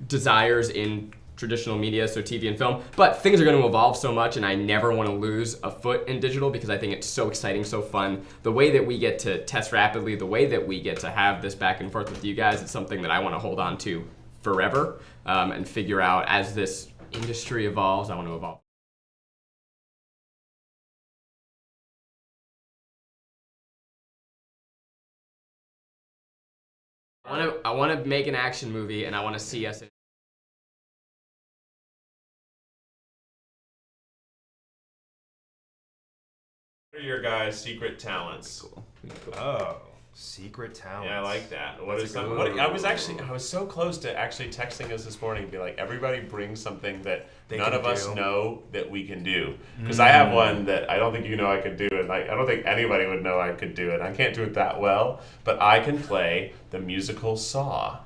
desires in traditional media, so TV and film, but things are going to evolve so much, and I never want to lose a foot in digital because I think it's so exciting, so fun. The way that we get to test rapidly, the way that we get to have this back and forth with you guys, it's something that I want to hold on to forever, and figure out as this industry evolves. I want to evolve. I want to make an action movie, and I want to see us. What are your guys' secret talents? Oh, secret talent. Yeah, I like that. What That's is a some? good What, I was so close to actually texting us this morning and be like, everybody bring something that They none can of us do. know that we can do. Because I have one that I don't think you know I could do, and I don't think anybody would know I could do it. I can't do it that well, but I can play the musical Saw.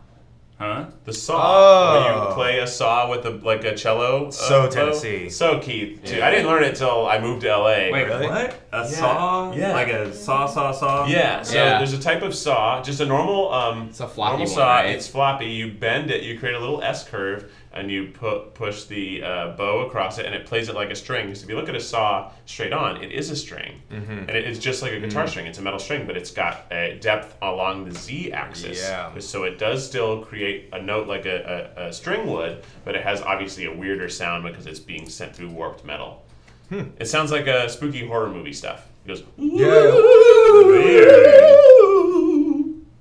Huh? The saw. Where Oh. you play a saw with a cello. So bow. Tennessee. So Keith. Too. Yeah. I didn't learn it till I moved to LA. Wait, Really? what? A saw? Yeah. Like a saw? Yeah. So Yeah. there's a type of saw, just a normal It's a floppy normal one, saw. right? It's floppy. You bend it. You create a little S curve, and you push the bow across it, and it plays it like a string. Because if you look at a saw straight on, it is a string, and it's just like a guitar string. It's a metal string, but it's got a depth along the Z axis. Yeah. So it does still create a note like a string would, but it has obviously a weirder sound because it's being sent through warped metal. It sounds like a spooky horror movie stuff. It goes weird.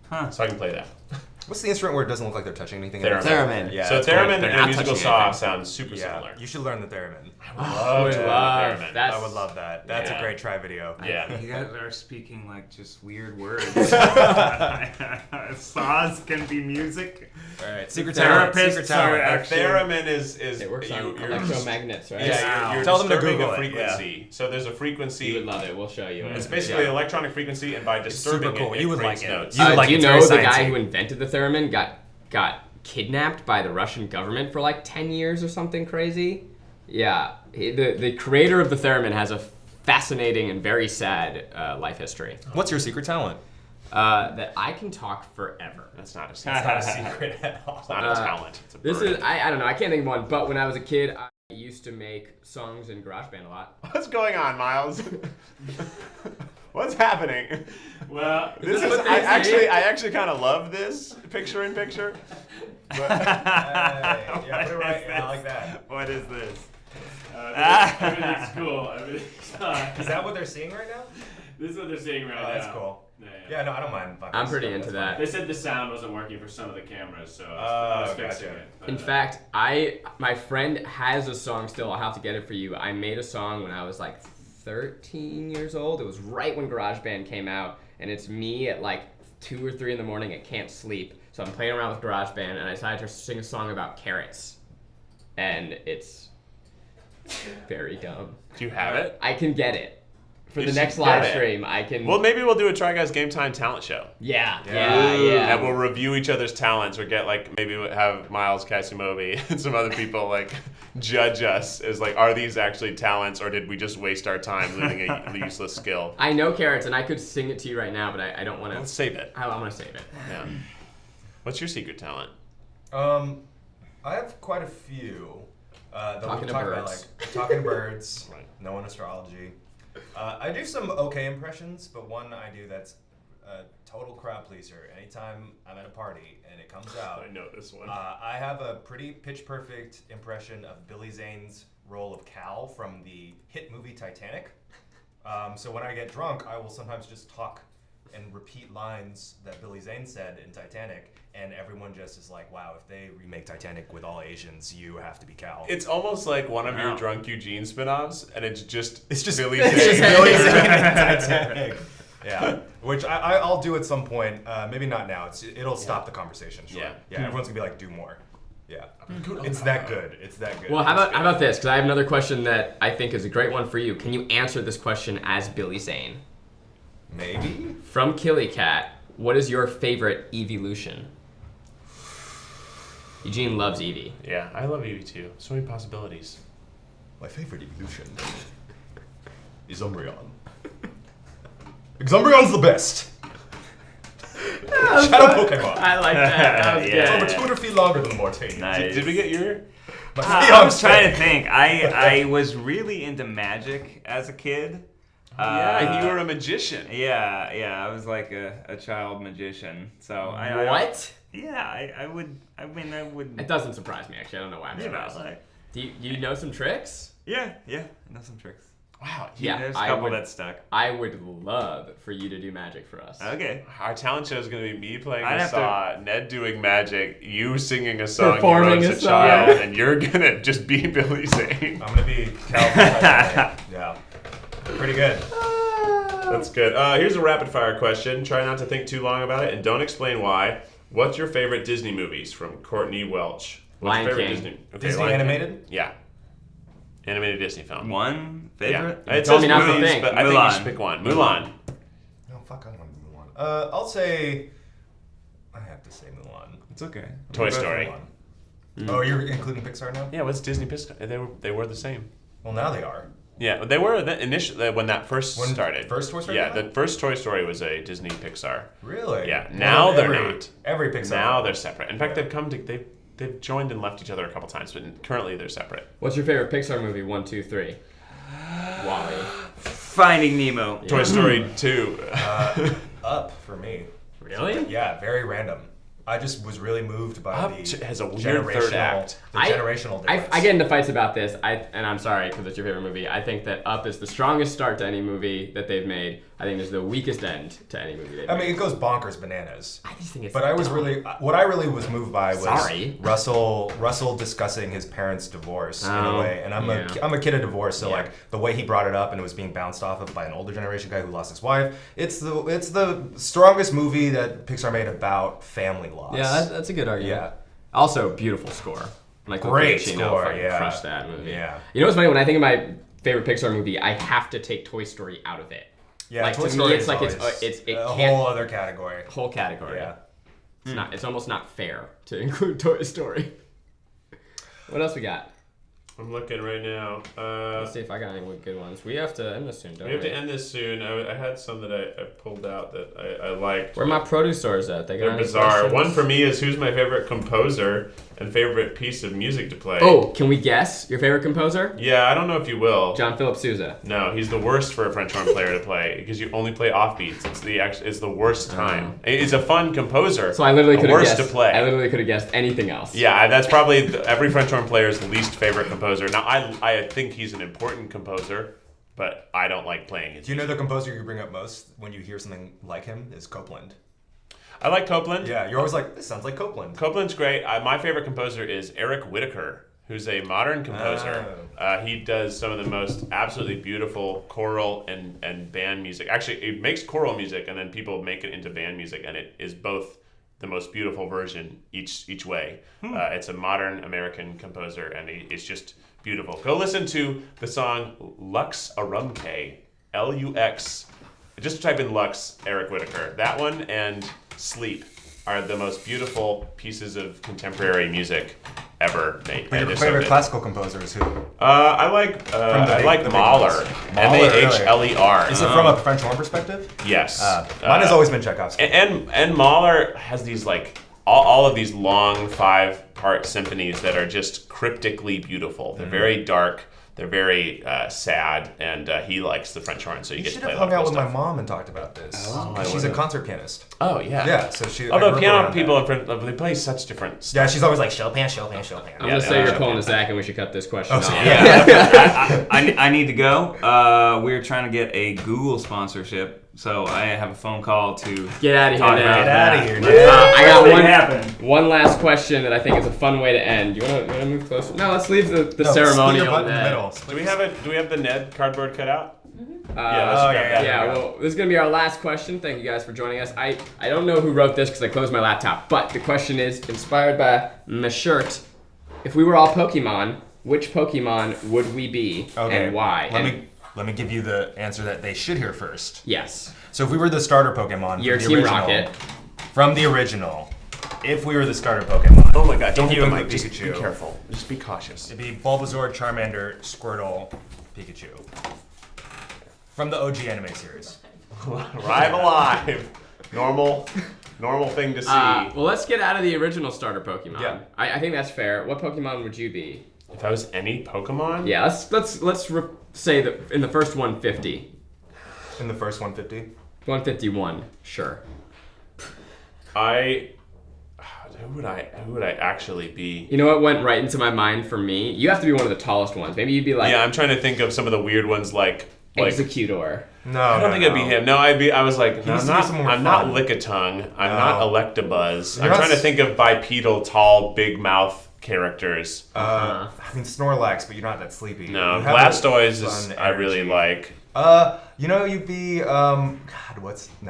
Huh. So I can play that. What's the instrument where it doesn't look like they're touching anything? Theremin. Theremin. Yeah. So it's theremin They're and not a musical touching saw anything. sound super Yeah. similar. You should learn the theremin. I would love theremin. that. I would love that. That's Yeah. a great try video. Yeah. You guys are speaking like just weird words. Saws can be music. All right, secret Therapists talent. Secret talent. are A actually- therein is It works on you're electromagnets, right? yeah, you're Tell them to disturbing Google a it, frequency. So there's a frequency. You would love it. We'll show you. It's basically an electronic frequency, and by disturbing super cool. it, You it would creates like it. notes. You would like do you it's know very the guy sciencey. who invented the theremin got kidnapped by the Russian government for like 10 years or something crazy? Yeah, the creator of the theremin has a fascinating and very sad life history. What's your secret talent? That I can talk forever. That's not a secret at all. It's not a talent. It's a This burden. is I don't know. I can't think of one. But when I was a kid, I used to make songs in GarageBand a lot. What's going on, Miles? What's happening? Well, This is what they I say? actually kind of love this picture in picture. But Yeah, put it right. Yeah, I like that. What is this? everything's cool. Everything's fine. Is that what they're seeing right now? This is what they're seeing right Oh, now. that's cool. Yeah, no, I don't mind. I'm pretty into That's that. They said the sound wasn't working for some of the cameras, so Oh, I was fixing gotcha. it. But, In fact, my friend has a song still. I'll have to get it for you. I made a song when I was like 13 years old. It was right when GarageBand came out, and it's me at like 2 or 3 in the morning. I can't sleep, so I'm playing around with GarageBand, and I decided to sing a song about carrots, and it's very dumb. do you have it? I can get it for You the should next get live it. stream. I can. Well, maybe we'll do a Try Guys Game Time talent show. yeah. And we'll review each other's talents, or get like maybe have Miles Casimovi and some other people like judge us as like, are these actually talents, or did we just waste our time learning a useless skill? I know carrots, and I could sing it to you right now, but I don't want Let's to. save it. I want to save it. Yeah. What's your secret talent? I have quite a few. That Talking we to talk about, birds. like talking to birds, Right. knowing astrology. I do some okay impressions, but one I do that's a total crowd pleaser. Anytime I'm at a party and it comes out, I know this one. I have a pretty pitch perfect impression of Billy Zane's role of Cal from the hit movie Titanic. So when I get drunk, I will sometimes just talk and repeat lines that Billy Zane said in Titanic, and everyone just is like, wow, if they remake Titanic with all Asians, you have to be Cal. It's almost like one of your Wow. Drunk Eugene spin-offs, and it's just Billy Zane. Billy Zane in Titanic. Yeah, which I'll do at some point. Maybe not now. It'll stop the conversation. Sure. Yeah. Everyone's gonna be like, do more. Yeah, it's that good. It's that good. Well, how about this? Because I have another question that I think is a great one for you. Can you answer this question as Billy Zane? Maybe. From Killy Cat, what is your favorite evolution? Eugene loves Eevee. Yeah, I love Eevee too. So many possibilities. My favorite evolution is Umbreon. Because Umbreon's the best. Shadow Pokemon. I like that. That was Yeah. It's good. over 200 feet longer than the Mortanian. Nice. Did we get your? My I was fiancé. trying to think. I was really into magic as a kid. Yeah, you were a magician. Yeah, I was like a child magician. So I What? I would. It doesn't surprise me, actually. I don't know why I'm You know, surprised. like, Do you know some tricks? yeah, I know some tricks. Wow. Yeah, There's a I couple would- that stuck. I would love for you to do magic for us. Okay. Our talent show is going to be me playing I'd a have to- song, Ned doing magic, you singing a song Performing you a wrote as a song. child, and you're going to just be Billy Zane. I'm gonna be Cal. Yeah. Pretty good. That's good. Here's a rapid fire question. Try not to think too long about it, and don't explain why. What's your favorite Disney movies? From Courtney Welch. What's Lion your favorite King. Disney? Okay, Disney Lion King. animated? Yeah. Animated Disney film. One Yeah. favorite. It told says me not to movies, think. but I think you Mulan. should pick one. Mulan. No, fuck, I don't want to do Mulan. I'll say. I have to say Mulan. It's okay. Toy Story. Mulan. Oh, you're including Pixar now? Yeah, what's Disney Pixar? They were the same. Well, now they are. Yeah, they were initially when that first When started. first Toy Story Yeah, came the out? first Toy Story was a Disney Pixar. Really? Yeah, Well, now they're every- not. Every Pixar. Now film. they're separate. In fact, they've joined and left each other a couple times, but currently they're separate. What's your favorite Pixar movie? 1, 2, 3. Wally. Finding Nemo. Toy Story 2. Up for me. Really? Yeah, very random. I just was really moved by Up the has a weird third generational- act. The I- generational I difference. get into fights about this, and I'm sorry because it's your favorite movie. I think that Up is the strongest start to any movie that they've made. I think it's the weakest end to any movie they've I made. mean, it goes bonkers bananas. I just think it's. But I was dumb. really, what I really was moved by was Sorry. Russell discussing his parents' divorce in Oh, a way, and I'm yeah. a kid of divorce, so Yeah. like the way he brought it up and it was being bounced off of by an older generation guy who lost his wife. It's the strongest movie that Pixar made about family loss. Yeah, that's a good argument. Yeah. Also, beautiful score. Like Great Giacchino score, fucking yeah. crushed that movie. Yeah. You know what's funny? When I think of my favorite Pixar movie, I have to take Toy Story out of it. Yeah, Like, Toy to me, Story it's is like it a can't- whole other category. Whole category. Yeah. It's almost not fair to include Toy Story. What else we got? I'm looking right now. Let's see if I got any good ones. We have to end this soon, don't We have to end this soon. I had some that I pulled out that I liked. Where are my produce stores at? They got They're any bizarre. questions? One for me is who's my favorite composer and favorite piece of music to play. Oh, can we guess your favorite composer? Yeah, I don't know if you will. John Philip Sousa. No, he's the worst for a French horn player to play because you only play offbeats. It's the worst time. He's a fun composer. So I literally could have worst guessed. to play. I literally could have guessed anything else. Yeah, that's probably every French horn player's least favorite composer. Now, I think he's an important composer, but I don't like playing his Do you know the composer you bring up most when you hear something like him is Copland? I like Copland. Yeah, you're always like, this sounds like Copland. Copland's great. My favorite composer is Eric Whitacre, who's a modern composer. He does some of the most absolutely beautiful choral and band music. Actually, it makes choral music, and then people make it into band music, and it is both the most beautiful version each way. It's a modern American composer, and it's just beautiful. Go listen to the song Lux Arumke, Lux. Just type in Lux, Eric Whitacre. That one and Sleep are the most beautiful pieces of contemporary music ever made. But And your they're so favorite good. classical composer is who? I like the big Mahler. ones. Mahler, Mahler. Is it from a French horn perspective? Yes. Mine has always been Tchaikovsky. And Mahler has these like all of these long 5-part symphonies that are just cryptically beautiful. They're very dark. They're very sad, and he likes the French horn, so you You get to should play have a lot hung of out cool with my stuff. mom and talked about this. Oh, I She's a would've. concert pianist. Oh yeah. Yeah, so she. I Although grew up piano around people that. they play such different stuff. Yeah, she's always like Chopin, Chopin, Chopin. I'm Yeah, gonna say yeah, you're yeah. pulling a Zach, and we should cut this question off. Yeah. I need to go. We're trying to get a Google sponsorship, so I have a phone call to Get out of here talk now. about Get that. outta here, But, dude. I got what one. happened. One last question that I think is a fun way to end. You wanna move closer? No, let's leave the No, ceremonial. split your butt in the day. middle. Do we have the Ned cardboard cut out? Uh, Yeah, let's Oh, grab yeah, that. Yeah, well, this is going to be our last question. Thank you guys for joining us. I don't know who wrote this because I closed my laptop, but the question is inspired by my shirt. If we were all Pokemon, which Pokemon would we be Okay. and why? Let me give you the answer that they should hear first. Yes. So if we were the starter Pokemon, Your from the Team original, Rocket. from the original, if we were the starter Pokemon, Oh my God! Don't hit the you mic. Just be Pikachu. careful. Just be cautious. it'd be Bulbasaur, Charmander, Squirtle, Pikachu. From the OG anime series. Arrive alive. Normal thing to see. Well, let's get out of the original starter Pokemon. Yeah. I think that's fair. What Pokemon would you be? If I was any Pokemon, Yeah, let's say that in the first 150. In the first 150. 151, sure. who would I actually be? You know what went right into my mind for me? You have to be one of the tallest ones. Maybe you'd be like Yeah, I'm trying to think of some of the weird ones like Executor. No, I don't think it'd be him. No, I was like, no, needs I'm to be someone more not. I'm not fun. Lickitung. I'm No. not Electabuzz. You're I'm not trying to s- think of bipedal, tall, big mouth characters. I mean Snorlax, but you're not that sleepy. No, You have Blastoise that is. fun I really energy. like. You know, you'd be God,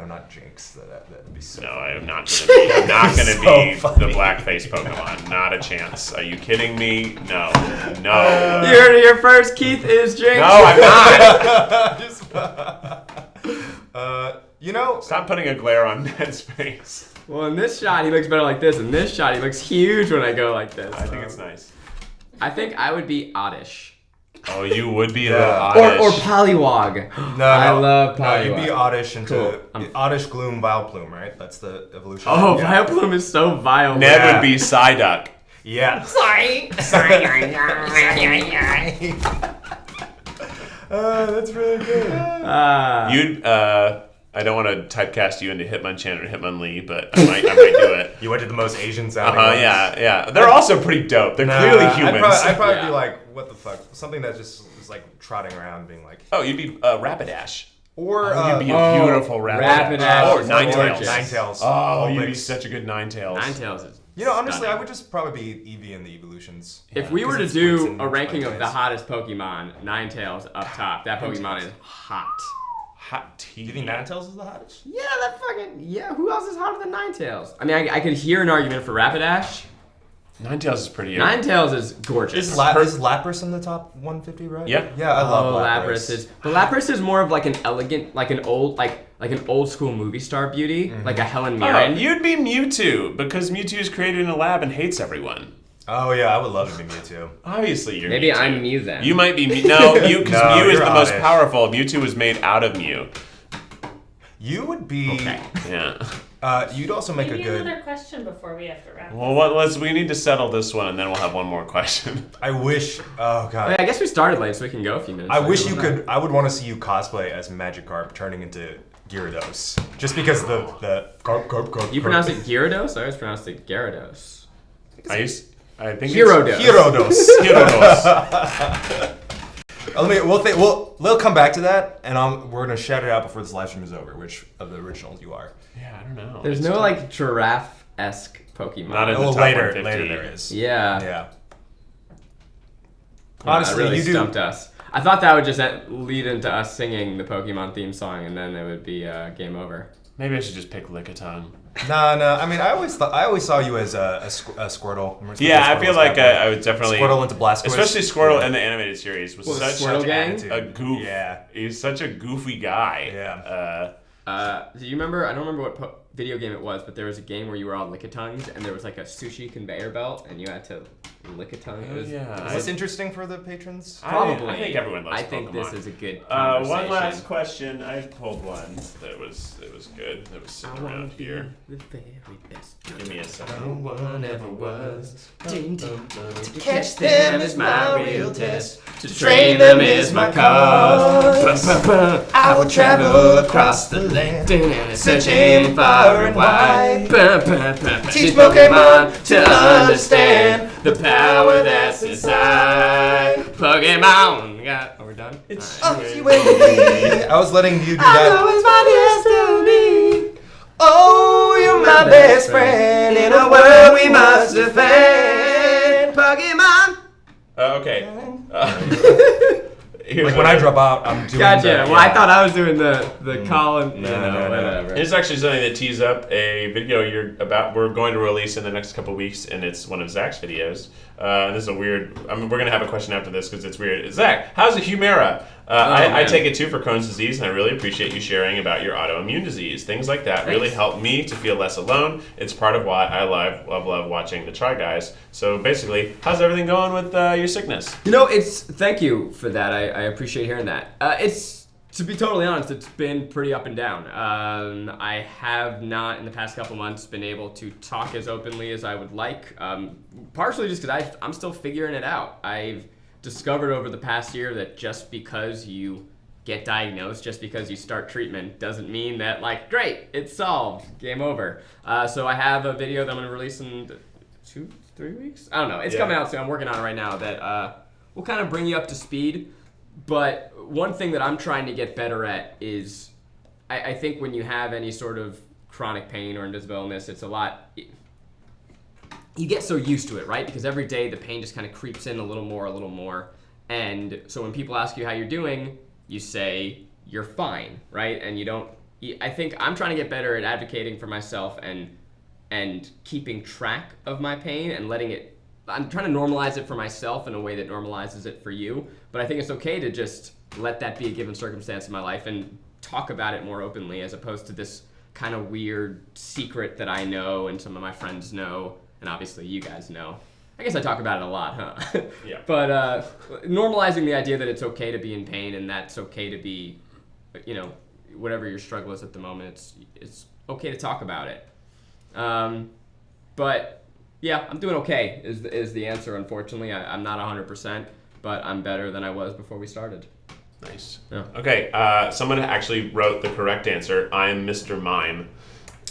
not Jinx. That'd be so. No, I'm not gonna be. I'm not gonna So be funny. the blackface Pokemon. Not a chance. Are you kidding me? No. No. You heard it here first. Keith is Jinx. No, I'm not. You know, Stop putting a glare on Ned's face. Well, in this shot, he looks better like this. In this shot, he looks huge when I go like this. I think it's nice. I think I would be Oddish. Oh, you would be a Yeah. little Or oddish. Poliwag. no, I love no, you'd be Poliwag. Oddish into Cool. Oddish, Gloom, Vileplume, right? That's the evolution. Oh, yeah. Vileplume is so vile. Ned Yeah. would be Psyduck. Yeah. That's really good. You'd. I don't want to typecast you into Hitmonchan or Hitmonlee, but I might do it. You went to the most Asian sounding ones. Yeah. They're also pretty dope. They're clearly humans. I'd probably Yeah. be like, what the fuck? Something that just is like trotting around, being like, Oh, you'd be Rapidash. or You'd be a Oh, beautiful Rapidash. Rapidash Or is Ninetales. gorgeous. Ninetales. Oh, you'd be mix. such a good Ninetales. Ninetales is. You know, honestly, stunning. I would just probably be Eevee in the evolutions. If we were to Because it splits do in a ranking of ways. the hottest Pokemon, Ninetales up top. That Pokemon is hot. Hot tea. Do you think Ninetales is the hottest? Yeah, that fucking yeah. Who else is hotter than Ninetales? I mean, I could hear an argument for Rapidash. Ninetales is pretty. Ninetales is gorgeous. Is Lapras in the top 150, right? Yeah. Yeah, I love Lapras is. But Lapras is more of like an elegant, like an old school movie star beauty, like a Helen Oh, Mirren. you'd be Mewtwo because Mewtwo is created in a lab and hates everyone. Oh yeah, I would love to be Mewtwo. Obviously, you're Maybe Mewtwo. I'm Mew then. You might be Mew. No, Mew, because No, Mew is you're the most Oddish. powerful. Mewtwo was made out of Mew. You would be. Okay. Yeah. You'd also make a Maybe good. another question before we have to wrap. Well, we need to settle this one, and then we'll have one more question. I wish. Oh god. I guess we started late, so we can go a few minutes. I later. wish you could. I would want to see you cosplay as Magikarp turning into Gyarados, just because the You pronounce it Gyarados? I always pronounced it Gyarados. I think Gyarados. Gyarados. Gyarados. We'll come back to that, and we're gonna shout it out before this live stream is over. Which of the originals you are? Yeah, I don't know. There's It's no tough. like giraffe-esque Pokemon. Not in the Oh, top later 150. there is. Yeah. Yeah. That Honestly, really you do. stumped us. I thought that would just lead into us singing the Pokemon theme song, and then it would be game over. Maybe I should just pick Lickitung. No. I mean, I always saw you as a Squirtle. Remember Yeah, I Squirtle feel was like that I would definitely. Squirtle into Blastoise. Especially Squirtle in the animated series was Well, the such Squirtle gang? attitude. a goof. Yeah. He's such a goofy guy. Yeah. Do you remember? I don't remember what video game it was, but there was a game where you were all Lickitungs, and there was like a sushi conveyor belt, and you had to lick a tongue. It was, yeah. What's interesting for the patrons? Probably. I think everyone loves I think Pokemon. this is a good One conversation. last question. I pulled one that was good. That was sitting around here. The very best. Give me a second. No one ever was. To Catch them is my real test. To train them is my cause. I will travel across the land, searching far and wide. Teach Pokemon to understand the power that's inside. Pokemon. Are we done? It's I was letting you do I that. know it's my destiny. Oh, you're my best friend in a world we must defend. Pokemon. Okay. Here's Like when I drop out, I'm doing. Gotcha. the- Well, I thought I was doing the Colin. No, you know, no. whatever. It's actually something that tees up a video we're going to release in the next couple weeks, and it's one of Zach's videos. This is a weird. We're gonna have a question after this because it's weird. Zach, how's a Humira? I man. take it too for Crohn's disease, and I really appreciate you sharing about your autoimmune disease. Things like that really help me to feel less alone. It's part of why I love watching the Try Guys. So basically, how's everything going with your sickness? You know, thank you for that. I appreciate hearing that. It's, to be totally honest, it's been pretty up and down. I have not, in the past couple months, been able to talk as openly as I would like. Partially just because I'm still figuring it out. I've discovered over the past year that just because you get diagnosed, just because you start treatment, doesn't mean that, like, great, it's solved, game over. So I have a video that I'm going to release in 2-3 weeks? I don't know. It's coming out soon. I'm working on it right now that will kind of bring you up to speed. But one thing that I'm trying to get better at is I think when you have any sort of chronic pain or invisible illness, it's a lot... You get so used to it, right? Because every day the pain just kind of creeps in a little more. And so when people ask you how you're doing, you say you're fine, right? And you don't... I think I'm trying to get better at advocating for myself and keeping track of my pain and letting it... I'm trying to normalize it for myself in a way that normalizes it for you. But I think it's okay to just let that be a given circumstance in my life and talk about it more openly as opposed to this kind of weird secret that I know and some of my friends know. And obviously you guys know. I guess I talk about it a lot, huh? Yeah. But normalizing the idea that it's okay to be in pain and that's okay to be, you know, whatever your struggle is at the moment, it's okay to talk about it. But yeah, I'm doing okay is the answer, unfortunately. I'm not 100%, but I'm better than I was before we started. Nice. Yeah. Okay, someone actually wrote the correct answer. I'm Mr. Mime.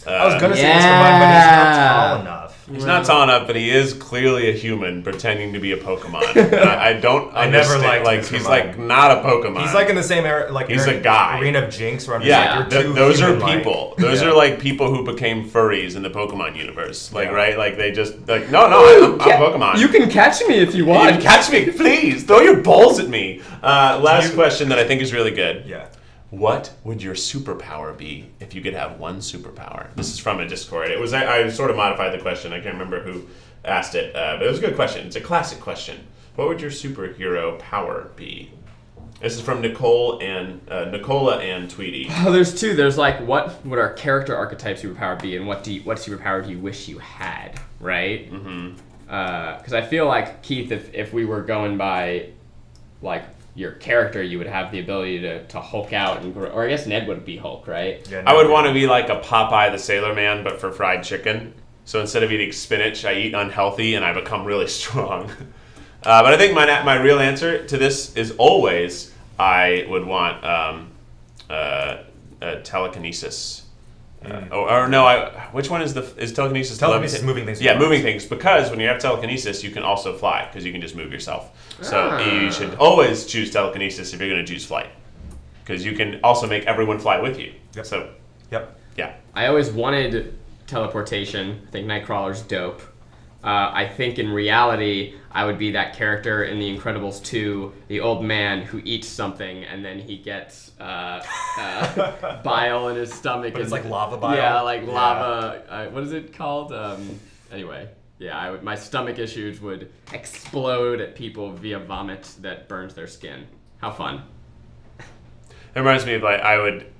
I was gonna say Mr. Mime, but he's not tall enough. He's not tall enough, but he is clearly a human pretending to be a Pokemon. And I don't I never understand. liked Like Mr. he's Mime. like not a Pokemon. He's like in the same era, like He's a guy. Arena of Jinx, where I'm yeah, just like, you're too those are human-like. people. Those Yeah. are like people who became furries in the Pokemon universe. Like Yeah. right, like they just like no, I'm Pokemon. You can catch me if you You want. catch me, please. Throw your balls at me. Last question that I think is really good. Yeah. What would your superpower be if you could have one superpower? This is from a Discord. It was I sort of modified the question. I can't remember who asked it, but it was a good question. It's a classic question. What would your superhero power be? This is from Nicola and Tweety. Oh, there's two. There's like, what would our character archetype superpower be, and what superpower do you wish you had, right? Mm-hmm. Because I feel like, Keith, if we were going by, like, your character, you would have the ability to Hulk out, and grow, or I guess Ned would be Hulk, right? Yeah, I would want to be like a Popeye the Sailor Man, but for fried chicken. So instead of eating spinach, I eat unhealthy, and I become really strong. But I think my real answer to this is always I would want telekinesis. Or no, which one is telekinesis? Telekinesis is moving things. Yeah, moving things. Because when you have telekinesis, you can also fly because you can just move yourself. So you should always choose telekinesis if you're going to choose flight, because you can also make everyone fly with you. Yep. So, Yep. yeah. I always wanted teleportation. I think Nightcrawler's dope. I think in reality, I would be that character in The Incredibles 2, the old man who eats something and then he gets bile in his stomach. But it's and, like lava bile? Yeah, like lava. What is it called? Anyway, yeah, my stomach issues would explode at people via vomit that burns their skin. How fun. It reminds me of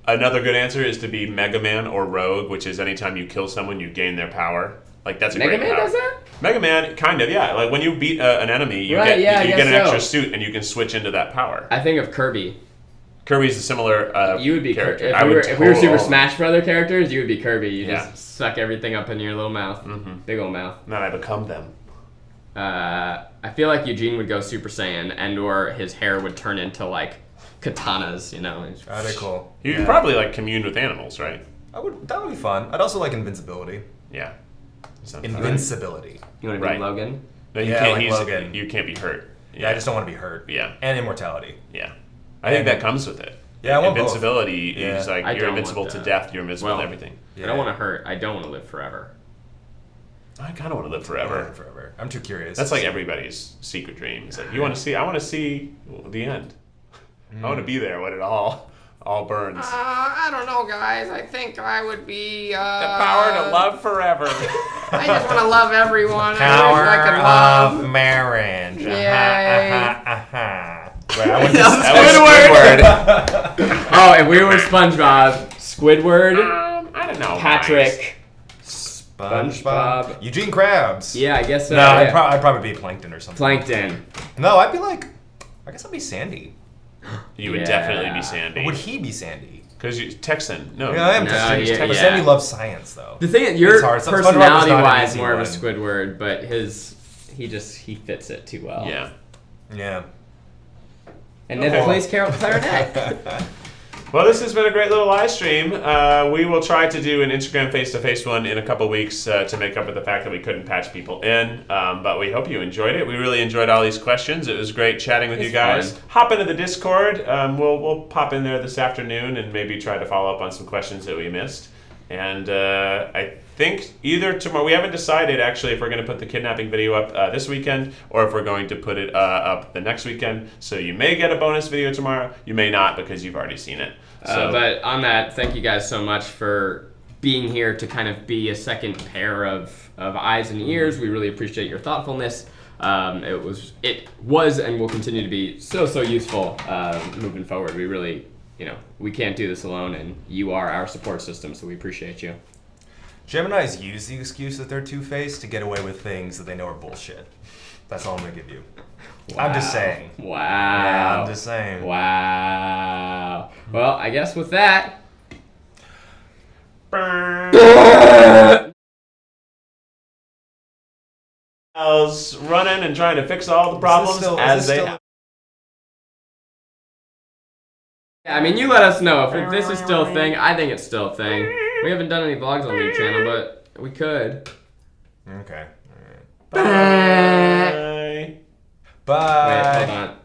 another good answer is to be Mega Man or Rogue, which is anytime you kill someone, you gain their power. Like that's a Mega great Man power. does that? Mega Man, kind of, yeah. Like when you beat an enemy, you Right, yeah, I get guess an extra so. suit and you can switch into that power. I think of Kirby. Kirby's a similar You would be character. Kirby. If we were Super totally- Smash Brother characters, you would be Kirby. You Yeah. just suck everything up in your little mouth. Mhm. Big old mouth. Then I become them. I feel like Eugene would go Super Saiyan, and or his hair would turn into like katanas, you know. That'd be cool. You could probably like commune with animals, right? That would be fun. I'd also like invincibility. Yeah. Sounds fun. Invincibility. You want to be Right. Logan? No, you Yeah, can't. like He's, Logan. You can't be hurt. Yeah, I just don't want to be hurt. Yeah. And immortality. Yeah. I think that comes with it. Yeah, I want both. Invincibility Yeah. is like I you're don't invincible want to that. death. You're invincible Well, to everything. I don't want to hurt. I don't want to live forever. I kind of want to live Forever. forever. Forever. I'm too curious. That's like everybody's secret dream. It's like you want to see. I want to see the end. I want to be there when it all burns. I don't know, guys. I think I would be. The power to love forever. I just want to love everyone. Power I could love. of marriage. Yay. Wait, I went to Squidward. Oh, if we were SpongeBob, Squidward, I don't know. Patrick. SpongeBob. Eugene Krabs. Yeah, I guess so. No, yeah. I'd probably be Plankton or something. Plankton. No, I'd be like, I guess I'd be Sandy. You would Yeah. definitely be Sandy. Would he be Sandy? Because you Texan. No. Yeah, I am No, Texan. yeah, But yeah. Sandy loves science, though. The thing is, you're It's hard. SpongeBob is not an personality-wise easy more of a one. Squidward, but he fits it too well. Yeah. Yeah. And then Okay. plays clarinet. Well, this has been a great little live stream. We will try to do an Instagram face-to-face one in a couple weeks to make up for the fact that we couldn't patch people in. But we hope you enjoyed it. We really enjoyed all these questions. It was great chatting with It's you guys. fun. Hop into the Discord. We'll pop in there this afternoon and maybe try to follow up on some questions that we missed. And I think either tomorrow, we haven't decided actually if we're going to put the kidnapping video up this weekend or if we're going to put it up the next weekend. So you may get a bonus video tomorrow. You may not because you've already seen it. So, But on that, thank you guys so much for being here to kind of be a second pair of eyes and ears. We really appreciate your thoughtfulness. It was and will continue to be so useful moving forward. We really, we can't do this alone, and you are our support system, so we appreciate you. Geminis use the excuse that they're two-faced to get away with things that they know are bullshit. That's all I'm going to give you. I'm just saying. Wow. Yeah, I'm just saying. Wow. Well, I guess with that. I was running and trying to fix all the problems as they happen. Yeah, I mean, you let us know if this is still a thing. I think it's still a thing. We haven't done any vlogs on your channel, but we could. Okay. Bye. Bye. Wait, hold on.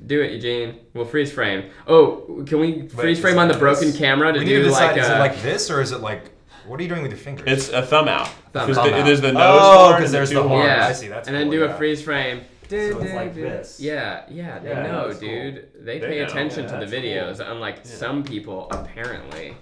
Do it, Eugene. We'll freeze frame. Oh, can we freeze frame on the broken camera to We need to do decide, like is it a... like this or is it like, what are you doing with your fingers? It's a thumb out. Because Thumb out. there's the nose Oh, horn 'cause and there's two the horn. Yeah, I see, that's and then cool, do a yeah. freeze frame. So it's like this. Yeah, they Yeah, know, that's cool. dude. They They pay know. attention Yeah, to the that's cool. videos, unlike some people, apparently.